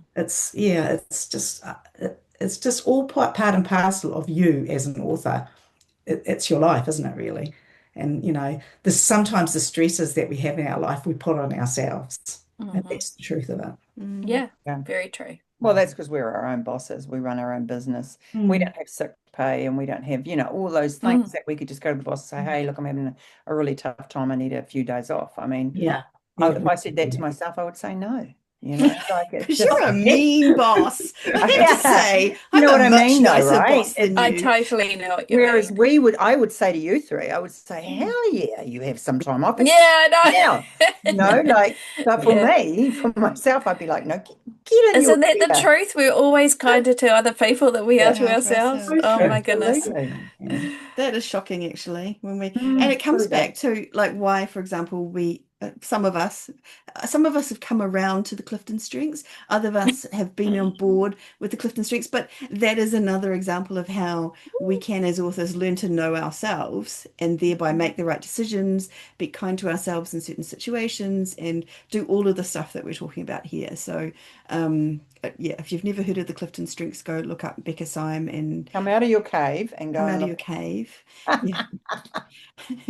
[SPEAKER 1] it's just all part and parcel of you as an author. It's your life, isn't it, really? And there's sometimes the stresses that we have in our life we put on ourselves, and
[SPEAKER 2] Mhm.
[SPEAKER 1] that's the truth of it.
[SPEAKER 2] Yeah,
[SPEAKER 3] Yeah.
[SPEAKER 2] very true.
[SPEAKER 3] Well, that's because we're our own bosses. We run our own business. We don't have sick pay, and we don't have, all those things that we could just go to the boss and say, hey, look, I'm having a really tough time. I need a few days off. I mean,
[SPEAKER 1] Yeah.
[SPEAKER 3] if I said that to myself, I would say no. Like it's
[SPEAKER 4] because
[SPEAKER 3] just
[SPEAKER 4] you're a mean boss. I have to
[SPEAKER 3] Yeah.
[SPEAKER 4] say,
[SPEAKER 3] You
[SPEAKER 4] I'm
[SPEAKER 3] know
[SPEAKER 4] a
[SPEAKER 3] what I
[SPEAKER 4] much
[SPEAKER 3] mean, though,
[SPEAKER 4] nicer
[SPEAKER 3] right?
[SPEAKER 4] boss than
[SPEAKER 2] I
[SPEAKER 4] you.
[SPEAKER 2] totally know what you
[SPEAKER 3] Whereas
[SPEAKER 2] mean.
[SPEAKER 3] I would say to you three, I would say, hell yeah, you have some time off.
[SPEAKER 2] Yeah, I
[SPEAKER 3] Now,
[SPEAKER 2] know.
[SPEAKER 3] but for
[SPEAKER 2] Yeah.
[SPEAKER 3] me, for myself, I'd be like, no, get in your
[SPEAKER 2] Isn't that the
[SPEAKER 3] chair.
[SPEAKER 2] truth? We're always kinder to other people than we are to
[SPEAKER 4] Yeah, for
[SPEAKER 2] ourselves.
[SPEAKER 4] ourselves.
[SPEAKER 2] Oh
[SPEAKER 1] So
[SPEAKER 2] my
[SPEAKER 1] true.
[SPEAKER 2] goodness.
[SPEAKER 3] Absolutely.
[SPEAKER 1] Yeah.
[SPEAKER 4] That is shocking, actually,
[SPEAKER 3] Mm,
[SPEAKER 4] and it comes
[SPEAKER 3] true that.
[SPEAKER 4] back to like why, for example, some of us have come around to the Clifton Strengths. Other of us have been on board with the Clifton Strengths, but that is another example of how we can, as authors, learn to know ourselves and thereby make the right decisions, be kind to ourselves in certain situations, and do all of the stuff that we're talking about here. So, yeah, if you've never heard of the Clifton Strengths, go look up Becca Syme and
[SPEAKER 3] Come out of your cave and go
[SPEAKER 4] come
[SPEAKER 3] and
[SPEAKER 4] out of
[SPEAKER 3] look.
[SPEAKER 4] your cave. Yeah.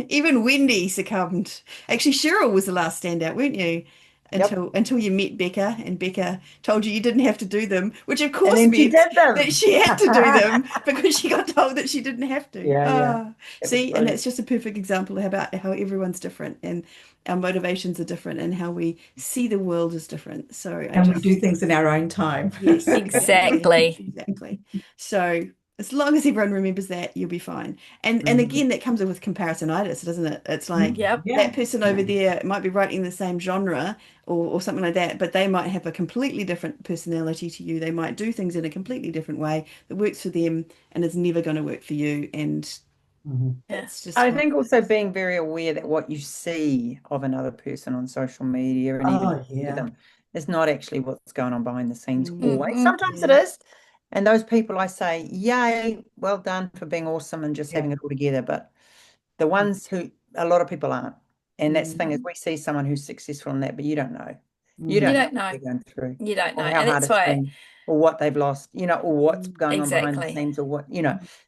[SPEAKER 4] Even Wendy succumbed. Actually, Cheryl was the last standout, weren't you?
[SPEAKER 3] Yep.
[SPEAKER 4] Until you met Becca, and Becca told you didn't have to do them, which of
[SPEAKER 3] And
[SPEAKER 4] course
[SPEAKER 3] then she
[SPEAKER 4] meant
[SPEAKER 3] did them.
[SPEAKER 4] that she had to do them because she got told that she didn't have to.
[SPEAKER 3] Yeah. It was
[SPEAKER 4] See, and
[SPEAKER 3] brilliant.
[SPEAKER 4] that's just a perfect example about how everyone's different and our motivations are different and how we see the world is different. So
[SPEAKER 1] And we do things in our own time.
[SPEAKER 4] yes,
[SPEAKER 2] Exactly.
[SPEAKER 4] exactly. So as long as everyone remembers that, you'll be fine. And again, that comes in with comparisonitis, doesn't it? It's like
[SPEAKER 2] Yep.
[SPEAKER 1] Yeah.
[SPEAKER 4] that person over there might be writing the same genre or something like that, but they might have a completely different personality to you. They might do things in a completely different way that works for them and is never going to work for you. And
[SPEAKER 1] Mhm.
[SPEAKER 2] Yeah.
[SPEAKER 4] It's just
[SPEAKER 3] I
[SPEAKER 4] one.
[SPEAKER 3] think also being very aware that what you see of another person on social media and even
[SPEAKER 1] Oh,
[SPEAKER 3] with
[SPEAKER 1] yeah.
[SPEAKER 3] them is not actually what's going on behind the scenes always.
[SPEAKER 2] Mhm.
[SPEAKER 3] Sometimes it
[SPEAKER 4] Yeah.
[SPEAKER 3] is. And those people I say, yay, well done for being awesome and just
[SPEAKER 1] Yeah.
[SPEAKER 3] having it all together. But the ones who a lot of people aren't. And that's the thing is
[SPEAKER 4] Mm.
[SPEAKER 3] we see someone who's successful in that, but you don't know. You
[SPEAKER 2] You
[SPEAKER 3] don't know
[SPEAKER 2] don't
[SPEAKER 3] what
[SPEAKER 2] know.
[SPEAKER 3] they're going through
[SPEAKER 2] You don't know.
[SPEAKER 3] or how
[SPEAKER 2] And
[SPEAKER 3] hard
[SPEAKER 2] that's
[SPEAKER 3] it's
[SPEAKER 2] why,
[SPEAKER 3] been or what they've lost, or what's
[SPEAKER 4] Mm.
[SPEAKER 3] going on behind the
[SPEAKER 2] exactly.
[SPEAKER 3] scenes or what,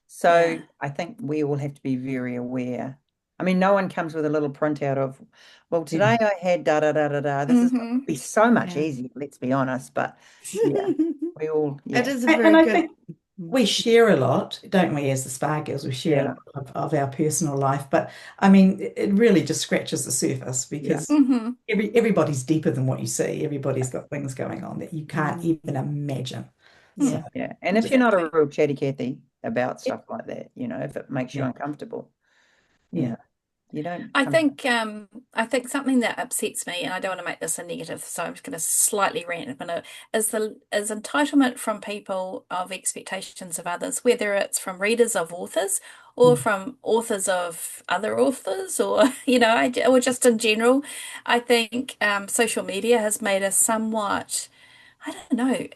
[SPEAKER 3] So
[SPEAKER 2] Yeah.
[SPEAKER 3] I think we all have to be very aware. I mean, no one comes with a little printout of, well, today I had da da da da da. This is
[SPEAKER 2] Mm-hmm.
[SPEAKER 3] be so much
[SPEAKER 4] Yeah.
[SPEAKER 3] easier, let's be honest. But yeah, we all,
[SPEAKER 4] It
[SPEAKER 3] yeah,
[SPEAKER 4] is a
[SPEAKER 1] And
[SPEAKER 4] very
[SPEAKER 1] I
[SPEAKER 4] good.
[SPEAKER 1] think we share a lot, don't we, as the Spa Girls? We share a
[SPEAKER 3] yeah,
[SPEAKER 1] lot of our personal life, but I mean, it really just scratches the surface
[SPEAKER 3] yeah.
[SPEAKER 1] because
[SPEAKER 2] Mm-hmm.
[SPEAKER 1] everybody's deeper than what you see. Everybody's got things going on that you can't
[SPEAKER 4] Mm.
[SPEAKER 1] even imagine.
[SPEAKER 4] Yeah.
[SPEAKER 1] So,
[SPEAKER 3] Yeah. And if you're not a
[SPEAKER 2] Exactly.
[SPEAKER 3] real chatty Cathy about
[SPEAKER 1] yeah,
[SPEAKER 3] stuff like that, if it makes you
[SPEAKER 1] yeah,
[SPEAKER 3] uncomfortable,
[SPEAKER 1] yeah.
[SPEAKER 3] you don't
[SPEAKER 2] I
[SPEAKER 3] come.
[SPEAKER 2] think something that upsets me, and I don't want to make this a negative, so I'm just going to slightly rant a minute, is entitlement from people of expectations of others, whether it's from readers of authors or
[SPEAKER 1] Mm.
[SPEAKER 2] from authors of other authors, or or just in general. I think social media has made us somewhat, I don't know,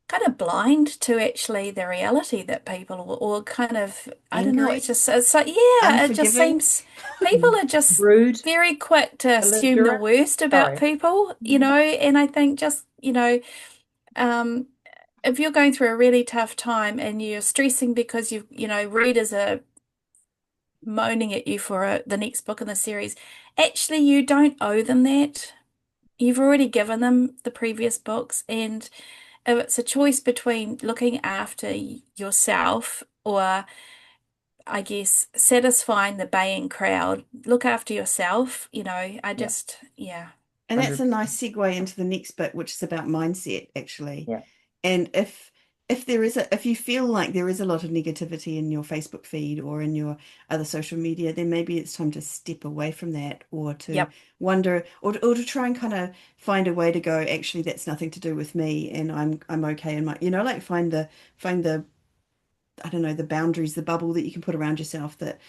[SPEAKER 2] kind of blind to actually the reality that people, or kind of, I don't know,
[SPEAKER 4] Angry,
[SPEAKER 2] it's like, yeah, it just
[SPEAKER 4] unforgiving.
[SPEAKER 2] seems people are just
[SPEAKER 3] Rude,
[SPEAKER 2] very quick to assume the
[SPEAKER 3] belligerent.
[SPEAKER 2] worst about
[SPEAKER 3] Sorry.
[SPEAKER 2] people, and I think just, um, if you're going through a really tough time and you're stressing because readers are moaning at you for the next book in the series, actually, you don't owe them that. You've already given them the previous books, and if it's a choice between looking after yourself or, I guess, satisfying the baying crowd, look after yourself, I
[SPEAKER 3] Yeah.
[SPEAKER 2] just, yeah.
[SPEAKER 4] And that's a
[SPEAKER 3] 100%.
[SPEAKER 4] nice segue into the next bit, which is about mindset, actually.
[SPEAKER 3] Yeah.
[SPEAKER 4] And if you feel like there is a lot of negativity in your Facebook feed or in your other social media, then maybe it's time to step away from that, or to
[SPEAKER 2] Yep.
[SPEAKER 4] wonder, or to try and kind of find a way to go, actually, that's nothing to do with me, and I'm okay in my, like find the I don't know, the boundaries, the bubble that you can put around yourself that.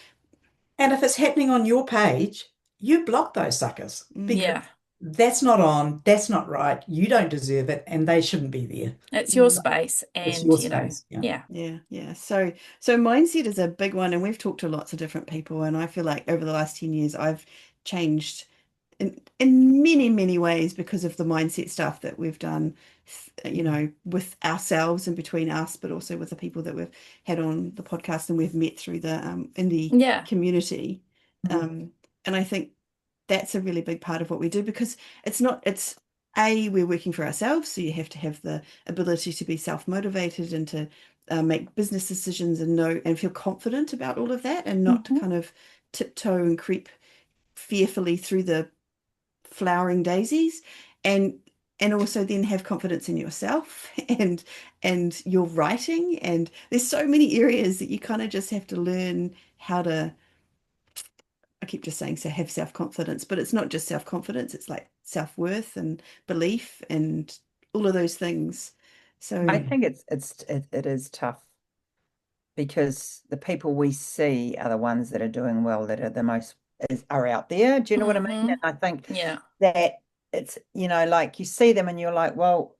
[SPEAKER 1] And if it's happening on your page, you block those suckers because
[SPEAKER 4] Mm,
[SPEAKER 2] Yeah.
[SPEAKER 1] that's not on, that's not right. You don't deserve it, and they shouldn't be there.
[SPEAKER 2] It's your
[SPEAKER 4] mm.
[SPEAKER 2] space,
[SPEAKER 1] It's
[SPEAKER 2] and,
[SPEAKER 1] your space. Yeah.
[SPEAKER 2] yeah.
[SPEAKER 4] Yeah, yeah. So mindset is a big one, and we've talked to lots of different people, and I feel like over the last 10 years I've changed in many, many ways because of the mindset stuff that we've done, with ourselves and between us, but also with the people that we've had on the podcast and we've met through the indie
[SPEAKER 2] Yeah.
[SPEAKER 4] community.
[SPEAKER 3] Mhm.
[SPEAKER 4] And I think that's a really big part of what we do, because it's we're working for ourselves, so you have to have the ability to be self-motivated and to make business decisions and know and feel confident about all of that, and not to
[SPEAKER 2] Hmm.
[SPEAKER 4] kind of tiptoe and creep fearfully through the flowering daisies, and also then have confidence in yourself and your writing. And there's so many areas that you kind of just have to learn how to, I keep just saying, so have self-confidence, but it's not just self-confidence, it's like self-worth and belief and all of those things.
[SPEAKER 3] I
[SPEAKER 4] So
[SPEAKER 3] think it is tough because the people we see are the ones that are doing well, that are the most are out there. Do you know what I mean?
[SPEAKER 2] Hmm.
[SPEAKER 3] And I think
[SPEAKER 2] Yeah.
[SPEAKER 3] that it's, like you see them and you're like, well,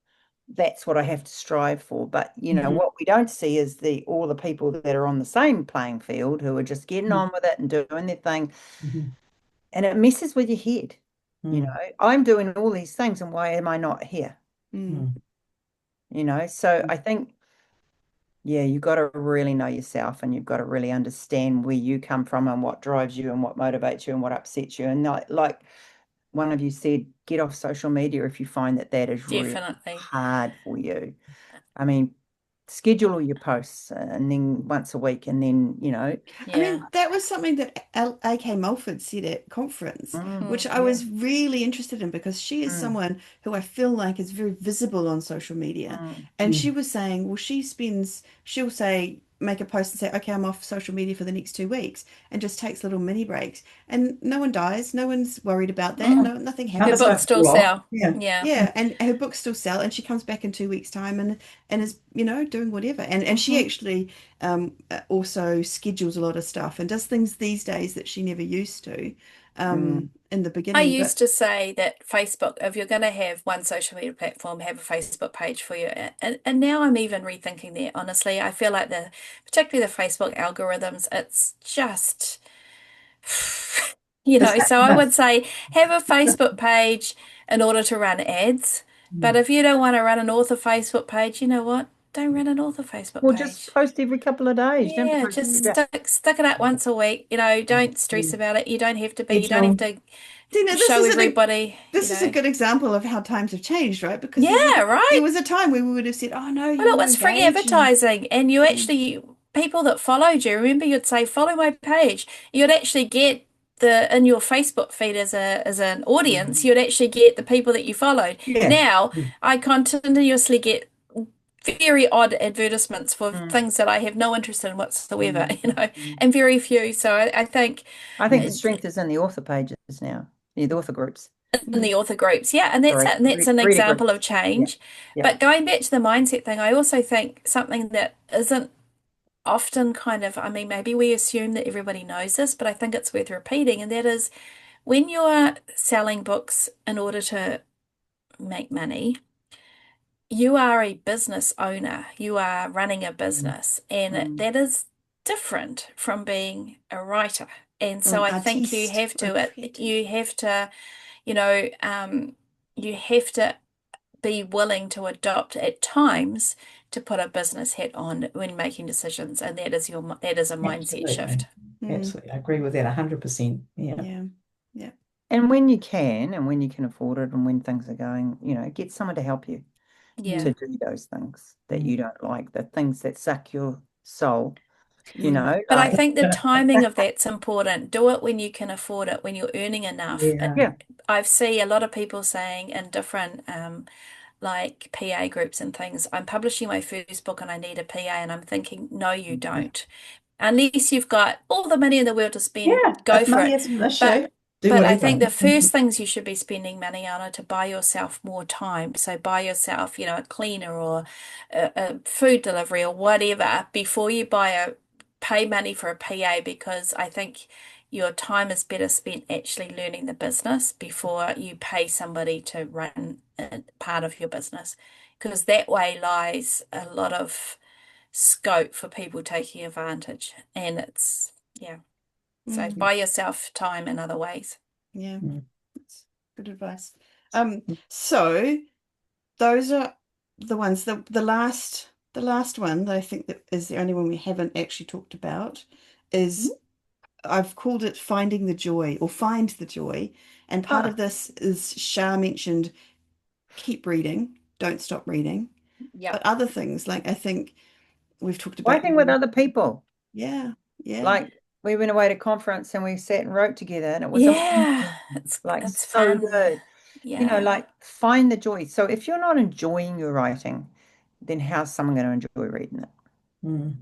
[SPEAKER 3] that's what I have to strive for. But
[SPEAKER 1] Mhm.
[SPEAKER 3] what we don't see is all the people that are on the same playing field who are just getting
[SPEAKER 1] Mhm.
[SPEAKER 3] on with it and doing their thing.
[SPEAKER 1] Mhm.
[SPEAKER 3] And it messes with your head.
[SPEAKER 1] Mm.
[SPEAKER 3] I'm doing all these things and why am I not here?
[SPEAKER 4] mm,
[SPEAKER 1] Mm.
[SPEAKER 3] So I think, yeah, you've got to really know yourself and you've got to really understand where you come from and what drives you and what motivates you and what upsets you. And like one of you said, get off social media if you find that is really
[SPEAKER 2] Definitely.
[SPEAKER 3] hard for you. I mean, schedule all your posts and then once a week and then,
[SPEAKER 4] I
[SPEAKER 2] Yeah.
[SPEAKER 4] mean, that was something that A.K. Mulford said at conference, which I
[SPEAKER 3] yeah,
[SPEAKER 4] was really interested in, because she is
[SPEAKER 3] mm,
[SPEAKER 4] someone who I feel like is very visible on social media.
[SPEAKER 3] mm,
[SPEAKER 4] And she
[SPEAKER 1] Mm.
[SPEAKER 4] was saying, well, she'll say, make a post and say, okay, I'm off social media for the next 2 weeks, and just takes little mini breaks. And no one dies. No one's worried about that.
[SPEAKER 2] Mm.
[SPEAKER 4] No, nothing
[SPEAKER 2] Her
[SPEAKER 1] Numbers
[SPEAKER 4] happens.
[SPEAKER 2] books
[SPEAKER 1] don't
[SPEAKER 2] still
[SPEAKER 1] fall off.
[SPEAKER 2] sell.
[SPEAKER 1] Yeah.
[SPEAKER 2] Yeah.
[SPEAKER 4] Yeah, and her books still sell, and she comes back in 2 weeks' time and is, doing whatever. And she actually also schedules a lot of stuff and does things these days that she never used to in the
[SPEAKER 2] I
[SPEAKER 4] beginning. But
[SPEAKER 2] used to say that Facebook, if you're going to have one social media platform, have a Facebook page for you. And now I'm even rethinking that, honestly. I feel like particularly the Facebook algorithms, it's just,
[SPEAKER 1] The
[SPEAKER 2] so I
[SPEAKER 1] same.
[SPEAKER 2] would say have a Facebook page in order to run ads. But if you don't want to run an author Facebook page, you know what? Don't run an author Facebook
[SPEAKER 3] Well, just
[SPEAKER 2] page.
[SPEAKER 3] post every couple of days. You don't have to
[SPEAKER 2] Yeah,
[SPEAKER 3] post every
[SPEAKER 2] just
[SPEAKER 3] day.
[SPEAKER 2] stick it out once a week. Don't stress about it. You don't have to you don't have
[SPEAKER 1] Schedule.
[SPEAKER 2] to
[SPEAKER 4] Tina,
[SPEAKER 2] show everybody,
[SPEAKER 4] this is a good example of how times have changed, right? Because
[SPEAKER 2] Yeah,
[SPEAKER 4] there
[SPEAKER 2] right.
[SPEAKER 4] was a time where we would have said, "Oh no, you
[SPEAKER 2] Well, it
[SPEAKER 4] want to
[SPEAKER 2] was free
[SPEAKER 4] engage," and
[SPEAKER 2] advertising, and you actually, people that followed you, remember you'd say, follow my page. You'd actually get in your Facebook feed as an audience, you'd actually get the people that you followed.
[SPEAKER 1] Yeah.
[SPEAKER 2] Now, I continuously get very odd advertisements for
[SPEAKER 3] Mm.
[SPEAKER 2] things that I have no interest in whatsoever,
[SPEAKER 3] Mm.
[SPEAKER 2] and very few. So I think
[SPEAKER 3] I think the strength is in the author pages now, the author groups.
[SPEAKER 2] in the author groups, yeah, and that's
[SPEAKER 3] Sorry,
[SPEAKER 2] it, and that's an
[SPEAKER 3] reader
[SPEAKER 2] example
[SPEAKER 3] groups.
[SPEAKER 2] of change.
[SPEAKER 3] Yeah.
[SPEAKER 2] But going back to the mindset thing, I also think something that isn't often I mean, maybe we assume that everybody knows this, but I think it's worth repeating, and that is when you're selling books in order to make money, you are a business owner, you are running a business, and
[SPEAKER 3] Mm.
[SPEAKER 2] that is different from being a writer. And
[SPEAKER 4] or
[SPEAKER 2] so
[SPEAKER 4] an
[SPEAKER 2] I think you
[SPEAKER 4] artiste
[SPEAKER 2] have
[SPEAKER 4] or a
[SPEAKER 2] to,
[SPEAKER 4] creative.
[SPEAKER 2] you have to, you know, you have to be willing to adopt at times to put a business hat on when making decisions, and that is a mindset shift.
[SPEAKER 1] Absolutely. Absolutely. I agree with that 100%. Yeah.
[SPEAKER 4] Yeah, yeah.
[SPEAKER 3] And when you can, and when you can afford it, and when things are going, get someone to help you
[SPEAKER 2] Yeah.
[SPEAKER 3] to do those things that
[SPEAKER 1] Mm.
[SPEAKER 3] you don't like, the things that suck your soul,
[SPEAKER 2] But I
[SPEAKER 3] like,
[SPEAKER 2] think the timing of that's important. Do it when you can afford it, when you're earning enough.
[SPEAKER 1] Yeah.
[SPEAKER 3] yeah,
[SPEAKER 2] I see a lot of people saying in different like PA groups and things, I'm publishing my first book and I need a PA, and I'm thinking, no, you don't. Unless you've got all the money in the world to spend,
[SPEAKER 1] Yeah.
[SPEAKER 2] go
[SPEAKER 1] If
[SPEAKER 2] for
[SPEAKER 1] money
[SPEAKER 2] it.
[SPEAKER 1] isn't an issue,
[SPEAKER 2] But
[SPEAKER 1] do
[SPEAKER 2] But I
[SPEAKER 1] whatever.
[SPEAKER 2] think the first things you should be spending money on are to buy yourself more time. So buy yourself, a cleaner or a food delivery or whatever before you pay money for a PA, because I think your time is better spent actually learning the business before you pay somebody to run part of your business, because that way lies a lot of scope for people taking advantage. And yeah. So buy yourself time in other ways.
[SPEAKER 4] Yeah,
[SPEAKER 1] Mm.
[SPEAKER 4] that's good advice. So those are the ones. The last one that I think that is the only one we haven't actually talked about is I've called it finding the joy, or find the joy. And part of this is Shah mentioned keep reading, don't stop reading.
[SPEAKER 2] Yeah.
[SPEAKER 4] But other things, like I think we've talked about
[SPEAKER 3] working with other people.
[SPEAKER 4] Yeah, yeah.
[SPEAKER 3] Like we went away to conference and we sat and wrote together, and it was
[SPEAKER 2] Yeah,
[SPEAKER 3] amazing.
[SPEAKER 2] it's
[SPEAKER 3] So
[SPEAKER 2] fun.
[SPEAKER 3] good.
[SPEAKER 2] Yeah.
[SPEAKER 3] Like find the joy. So if you're not enjoying your writing, then how's someone going to enjoy reading it?
[SPEAKER 1] Mm.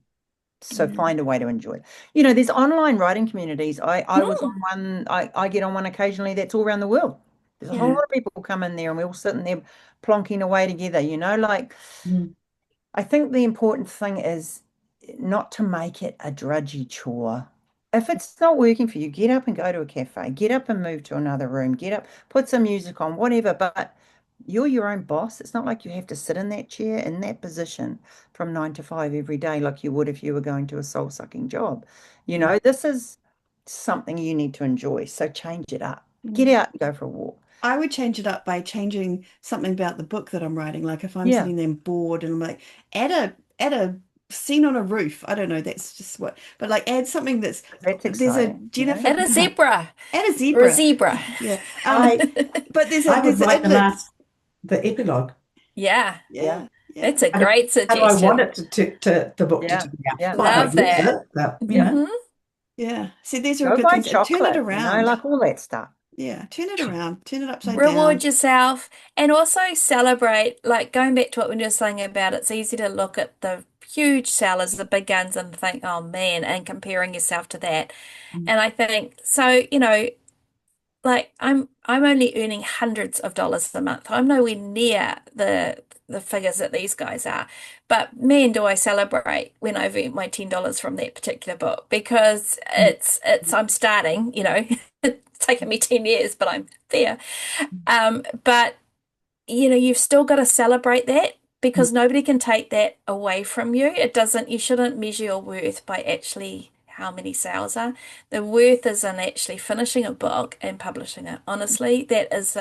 [SPEAKER 3] So find a way to enjoy it. There's online writing communities. I was on one, I get on one occasionally that's all around the world. There's a whole lot of people come in there and we all sitting there plonking away together, like I think the important thing is not to make it a drudgy chore. If it's not working for you, get up and go to a cafe, get up and move to another room, get up, put some music on, whatever, but you're your own boss. It's not like you have to sit in that chair, in that position from 9 to 5 every day, like you would if you were going to a soul-sucking job. This is something you need to enjoy. So change it up. Get out and go for a walk.
[SPEAKER 4] I would change it up by changing something about the book that I'm writing. Like if I'm
[SPEAKER 3] Yeah.
[SPEAKER 4] sitting there bored and I'm like, add a scene on a roof. I don't know, that's just but like add something that's
[SPEAKER 3] That's
[SPEAKER 4] there's a
[SPEAKER 3] exciting.
[SPEAKER 4] Jennifer
[SPEAKER 2] And a zebra.
[SPEAKER 4] add a
[SPEAKER 2] Or
[SPEAKER 4] zebra.
[SPEAKER 2] a zebra.
[SPEAKER 4] Yeah. But
[SPEAKER 1] I would write
[SPEAKER 4] inlet.
[SPEAKER 1] the epilogue.
[SPEAKER 2] Yeah.
[SPEAKER 4] Yeah.
[SPEAKER 2] That's a great
[SPEAKER 1] How do I want
[SPEAKER 2] suggestion.
[SPEAKER 1] it to the book
[SPEAKER 3] Yeah,
[SPEAKER 1] to turn out?
[SPEAKER 3] yeah.
[SPEAKER 1] Might not
[SPEAKER 2] Love
[SPEAKER 1] use
[SPEAKER 2] that.
[SPEAKER 1] it, but you know.
[SPEAKER 2] Mhm.
[SPEAKER 4] Yeah. See, these are
[SPEAKER 3] Go
[SPEAKER 4] good
[SPEAKER 3] buy
[SPEAKER 4] things. And turn it
[SPEAKER 3] chocolate,
[SPEAKER 4] around.
[SPEAKER 3] like all that stuff.
[SPEAKER 4] Yeah, turn it around. Turn it upside
[SPEAKER 2] Reward
[SPEAKER 4] down.
[SPEAKER 2] yourself, and also celebrate, like going back to what we were saying about it's easy to look at the huge sellers, the big guns, and think, oh man, and comparing yourself to that. And I think so, like I'm only earning hundreds of dollars a month. I'm nowhere near the figures that these guys are. But man, do I celebrate when I've earned my $10 from that particular book, because it's I'm starting, it's taken me 10 years, but I'm there. But you've still got to celebrate that, because nobody can take that away from you. You shouldn't measure your worth by actually how many sales are. The worth is in actually finishing a book and publishing it. Honestly, it's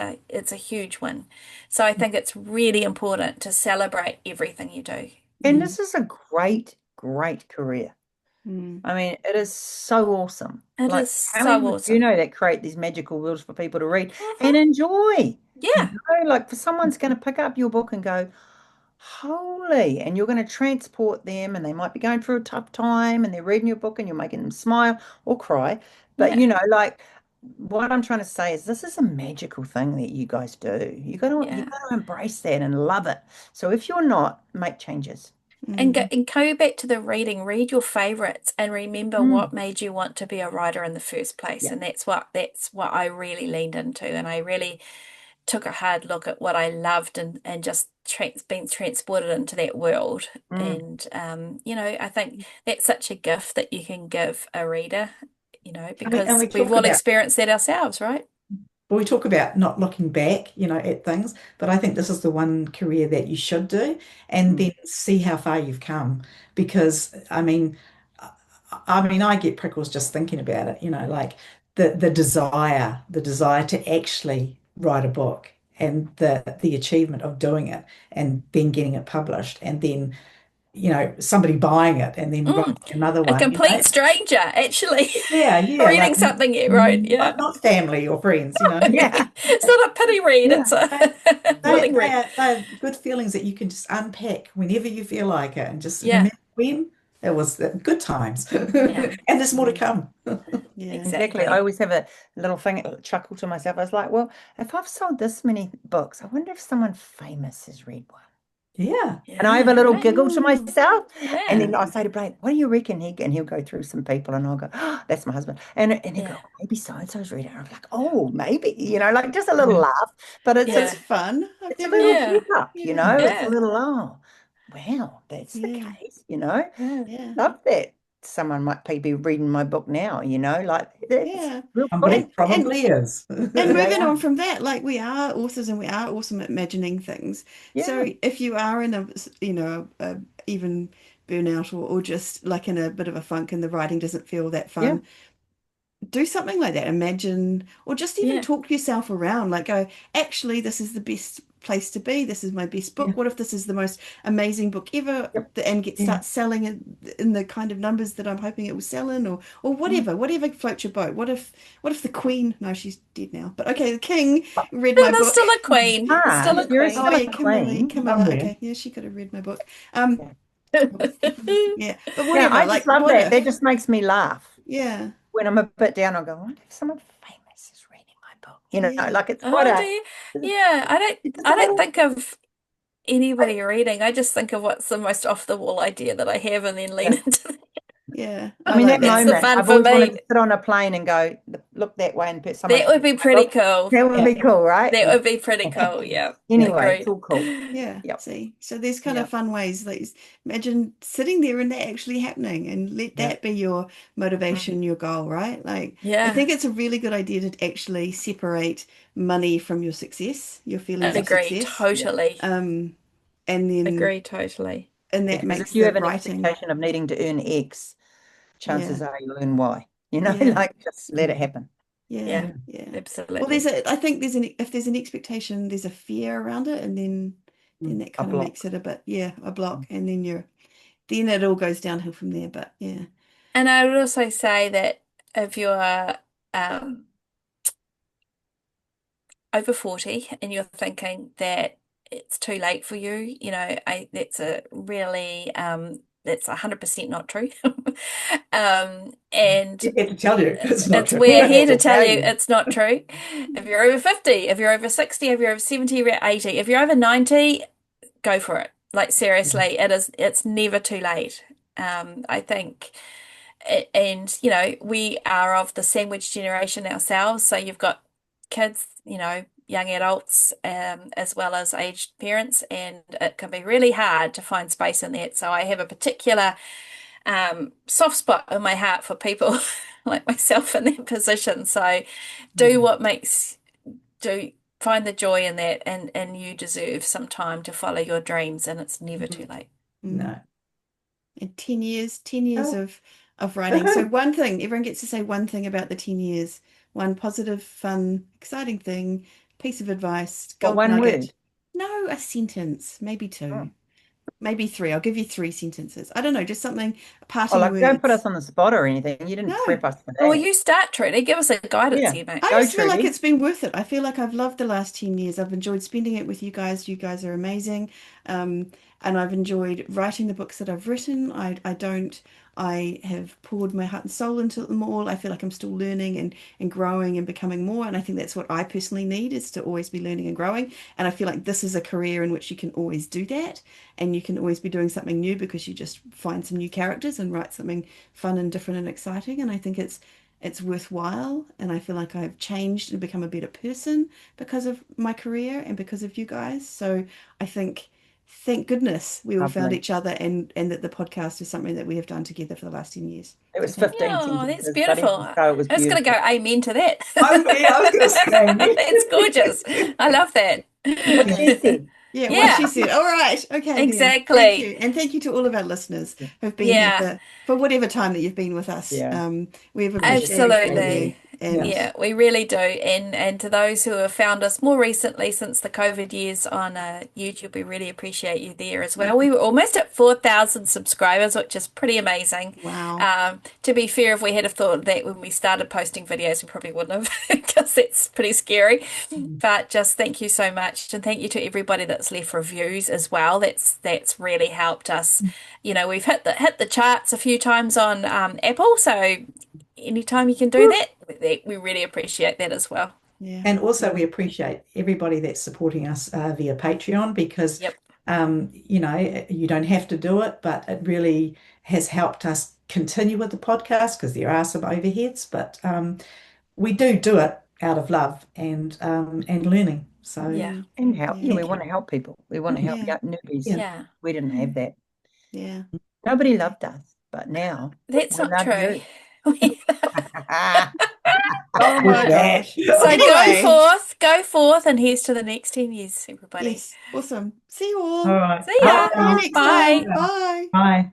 [SPEAKER 2] a huge win. So I think it's really important to celebrate everything you do.
[SPEAKER 3] And this is a great, great career. I mean, it is so awesome.
[SPEAKER 2] It
[SPEAKER 3] Like,
[SPEAKER 2] is
[SPEAKER 3] how
[SPEAKER 2] so
[SPEAKER 3] many
[SPEAKER 2] awesome.
[SPEAKER 3] that create these magical worlds for people to read and enjoy.
[SPEAKER 2] Yeah.
[SPEAKER 3] Like, for someone's going to pick up your book and go, holy, and you're going to transport them, and they might be going through a tough time, and they're reading your book and you're making them smile or cry. But like, what I'm trying to say is this is a magical thing that you guys do. You got to embrace that and love it. So if you're not, make changes.
[SPEAKER 2] And go back to the reading, read your favorites, and remember what made you want to be a writer in the first place. And that's what I really leaned into, and I really took a hard look at what I loved, and just been transported into that world. And I think that's such a gift that you can give a reader, because we've all experienced that ourselves, right?
[SPEAKER 1] Well, we talk about not looking back, at things, but I think this is the one career that you should do, and then see how far you've come. Because I get prickles just thinking about it, like the desire to actually write a book, and the achievement of doing it and then getting it published, and then somebody buying it and then writing another
[SPEAKER 2] A
[SPEAKER 1] one.
[SPEAKER 2] complete stranger, actually.
[SPEAKER 1] Yeah,
[SPEAKER 2] Reading
[SPEAKER 1] like,
[SPEAKER 2] something you wrote. Yeah.
[SPEAKER 1] not family or friends,
[SPEAKER 3] Yeah.
[SPEAKER 2] It's not a pity read, it's a willing read.
[SPEAKER 1] they're good feelings that you can just unpack whenever you feel like it, and just
[SPEAKER 2] Yeah.
[SPEAKER 1] remember when it was the good times. And there's more to come.
[SPEAKER 3] Exactly. I always have a little chuckle to myself. I was like, well, if I've sold this many books, I wonder if someone famous has read one.
[SPEAKER 1] Yeah.
[SPEAKER 3] And I have a little giggle to myself.
[SPEAKER 2] Yeah.
[SPEAKER 3] And then I say to Blaine, what do you reckon? And he'll go through some people, and I'll go, oh, that's my husband. And he'll go, maybe so-and-so's read it. And I'm like, oh, maybe, like just a little laugh. But it's
[SPEAKER 4] fun.
[SPEAKER 3] it's a little up, It's
[SPEAKER 2] Yeah.
[SPEAKER 3] a little, oh, wow, that's the case,
[SPEAKER 4] Yeah.
[SPEAKER 3] Love that. Someone might be reading my book now, like
[SPEAKER 4] Yeah.
[SPEAKER 3] real
[SPEAKER 1] Probably
[SPEAKER 3] funny.
[SPEAKER 1] is.
[SPEAKER 4] And moving on from that, like, we are authors and we are awesome at imagining things. So if you are in a even burnout, or just like in a bit of a funk and the writing doesn't feel that fun, do something like that. Imagine, or just even talk yourself around, like, go, actually, this is the best place to be. This is my best book. What if this is the most amazing book ever, and starts selling in the kind of numbers that I'm hoping it will sell in, or whatever floats your boat. What if the Queen, no, she's dead now, but okay, the King read my book.
[SPEAKER 2] Still a queen. Still a
[SPEAKER 3] you're
[SPEAKER 2] queen.
[SPEAKER 3] still a queen.
[SPEAKER 4] Camilla, okay, yeah, she could have read my book. But whatever,
[SPEAKER 3] I
[SPEAKER 4] like,
[SPEAKER 3] just love
[SPEAKER 4] what
[SPEAKER 3] that.
[SPEAKER 4] if?
[SPEAKER 3] That just makes me laugh.
[SPEAKER 4] Yeah.
[SPEAKER 3] When I'm a bit down, I'll go, I wonder if someone famous is reading my book. Like it's
[SPEAKER 2] Oh,
[SPEAKER 3] quite
[SPEAKER 2] do you? Yeah, I don't think of anybody reading. I just think of what's the most off the wall idea that I have, and then lean into that.
[SPEAKER 4] Yeah.
[SPEAKER 3] I mean, that
[SPEAKER 2] That's the
[SPEAKER 3] moment,
[SPEAKER 2] fun
[SPEAKER 3] I've
[SPEAKER 2] for
[SPEAKER 3] always wanted
[SPEAKER 2] me.
[SPEAKER 3] to sit on a plane and go, look that way, and put someone.
[SPEAKER 2] That would be pretty cool.
[SPEAKER 3] That would be cool, right?
[SPEAKER 2] That would be pretty cool. Yeah.
[SPEAKER 3] Anyway, it's
[SPEAKER 2] Agreed.
[SPEAKER 3] all cool.
[SPEAKER 4] Yeah.
[SPEAKER 3] Yep.
[SPEAKER 4] See, so there's kind
[SPEAKER 3] Yep.
[SPEAKER 4] of fun ways. Like, imagine sitting there and that actually happening, and let that be your motivation, your goal, right? Like, I
[SPEAKER 2] Yeah.
[SPEAKER 4] think it's a really good idea to actually separate money from your success, your feelings of
[SPEAKER 2] Agree.
[SPEAKER 4] success.
[SPEAKER 2] Totally.
[SPEAKER 4] And then
[SPEAKER 2] Agree. Totally.
[SPEAKER 4] and that
[SPEAKER 3] Because
[SPEAKER 4] makes
[SPEAKER 3] if you
[SPEAKER 4] the
[SPEAKER 3] have an
[SPEAKER 4] writing.
[SPEAKER 3] expectation of needing to earn X, chances
[SPEAKER 4] Yeah.
[SPEAKER 3] are you'll earn Y.
[SPEAKER 4] Yeah.
[SPEAKER 3] Like just let it happen.
[SPEAKER 4] Yeah.
[SPEAKER 2] Yeah.
[SPEAKER 4] Well,
[SPEAKER 2] Absolutely.
[SPEAKER 4] I think if there's an expectation, there's a fear around it, and then that
[SPEAKER 3] A
[SPEAKER 4] kind of
[SPEAKER 3] block.
[SPEAKER 4] makes it a bit, a block, and then it all goes downhill from there. But yeah.
[SPEAKER 2] And I would also say that if you're over 40 and you're thinking that it's too late for you, that's a really that's 100% not true. And
[SPEAKER 1] Here to tell you it's not true.
[SPEAKER 2] we're here to
[SPEAKER 3] to
[SPEAKER 2] tell
[SPEAKER 3] tell
[SPEAKER 2] you
[SPEAKER 3] you.
[SPEAKER 2] it's not true. If you're over 50, if you're over 60, if you're over 70, if you're over 80, if you're over 90, go for it. Like seriously, it's never too late. I think, and we are of the sandwich generation ourselves. So you've got kids, young adults, as well as aged parents, and it can be really hard to find space in that. So I have a particular soft spot in my heart for people like myself in that position. So do what find the joy in that, and you deserve some time to follow your dreams, and it's never too late.
[SPEAKER 1] No.
[SPEAKER 4] And 10 years
[SPEAKER 1] Oh.
[SPEAKER 4] of writing. So one thing, everyone gets to say one thing about the 10 years, one positive, fun, exciting thing, piece of advice,
[SPEAKER 3] But
[SPEAKER 4] gold
[SPEAKER 3] one
[SPEAKER 4] nugget.
[SPEAKER 3] word.
[SPEAKER 4] No, a sentence, maybe two,
[SPEAKER 3] Oh.
[SPEAKER 4] maybe three. I'll give you three sentences. I don't know, just something,
[SPEAKER 3] Oh,
[SPEAKER 4] parting
[SPEAKER 3] like don't put
[SPEAKER 4] words.
[SPEAKER 3] us on the spot or anything. You didn't
[SPEAKER 4] No.
[SPEAKER 3] prep us for
[SPEAKER 2] Well,
[SPEAKER 3] that.
[SPEAKER 2] you start, Trudy. Give us a guidance
[SPEAKER 3] Yeah.
[SPEAKER 2] here, mate.
[SPEAKER 4] I
[SPEAKER 3] Go,
[SPEAKER 4] just feel like
[SPEAKER 3] Trudy.
[SPEAKER 4] it's been worth it. I feel like I've loved the last 10 years. I've enjoyed spending it with you guys. You guys are amazing. And I've enjoyed writing the books that I've written. I have poured my heart and soul into them all. I feel like I'm still learning and growing and becoming more. And I think that's what I personally need, is to always be learning and growing. And I feel like this is a career in which you can always do that. And you can always be doing something new because you just find some new characters and write something fun and different and exciting. And I think it's worthwhile, and I feel like I've changed and become a better person because of my career and because of you guys. So I think, thank goodness we all found
[SPEAKER 3] Lovely.
[SPEAKER 4] each other, and that the podcast is something that we have done together for the last 10 years.
[SPEAKER 3] It was
[SPEAKER 4] So thank you.
[SPEAKER 3] 15
[SPEAKER 2] Oh, that's
[SPEAKER 3] sentences, but
[SPEAKER 2] beautiful.
[SPEAKER 3] even so, it was
[SPEAKER 2] I was going to
[SPEAKER 3] beautiful.
[SPEAKER 2] go amen to that.
[SPEAKER 1] I was going to say.
[SPEAKER 2] That's gorgeous. I love that.
[SPEAKER 3] What she said.
[SPEAKER 4] Yeah, what
[SPEAKER 2] Yeah,
[SPEAKER 4] she said. All right. Okay, then. Thank
[SPEAKER 2] exactly.
[SPEAKER 4] you. And thank you to all of our listeners
[SPEAKER 3] Yeah.
[SPEAKER 4] who've been here
[SPEAKER 2] Yeah,
[SPEAKER 4] for whatever time that you've been with us.
[SPEAKER 3] Yeah.
[SPEAKER 4] We've appreciated all of you.
[SPEAKER 2] absolutely.
[SPEAKER 4] And
[SPEAKER 2] Yeah, we really do. And to those who have found us more recently since the COVID years on YouTube, we really appreciate you there as well. We were almost at 4,000 subscribers, which is pretty amazing.
[SPEAKER 4] wow.
[SPEAKER 2] To be fair, if we had have thought of that when we started posting videos, we probably wouldn't have, because it's pretty scary. But just thank you so much, and thank you to everybody that's left reviews as well. That's really helped us. We've hit the charts a few times on Apple, so anytime you can do that, we really appreciate that as well.
[SPEAKER 4] Yeah.
[SPEAKER 1] And also we appreciate everybody that's supporting us via Patreon, because
[SPEAKER 2] Yep.
[SPEAKER 1] you don't have to do it, but it really has helped us continue with the podcast, because there are some overheads, but we do it out of love and learning. So
[SPEAKER 2] Yeah.
[SPEAKER 3] And help.
[SPEAKER 4] Yeah.
[SPEAKER 3] We want to help people. We want to help
[SPEAKER 4] Yeah.
[SPEAKER 3] newbies.
[SPEAKER 1] Yeah.
[SPEAKER 2] Yeah.
[SPEAKER 3] We didn't have that.
[SPEAKER 4] Yeah.
[SPEAKER 3] Nobody loved us, but now
[SPEAKER 2] That's
[SPEAKER 3] we
[SPEAKER 2] not
[SPEAKER 3] love
[SPEAKER 2] true.
[SPEAKER 3] you.
[SPEAKER 4] Oh my gosh.
[SPEAKER 2] So
[SPEAKER 4] Anyway.
[SPEAKER 2] go forth, and here's to the next 10 years, everybody.
[SPEAKER 4] Yes. Awesome. See you all.
[SPEAKER 1] all right.
[SPEAKER 2] See ya.
[SPEAKER 4] See you next
[SPEAKER 2] Bye.
[SPEAKER 4] time. Bye.
[SPEAKER 1] Bye.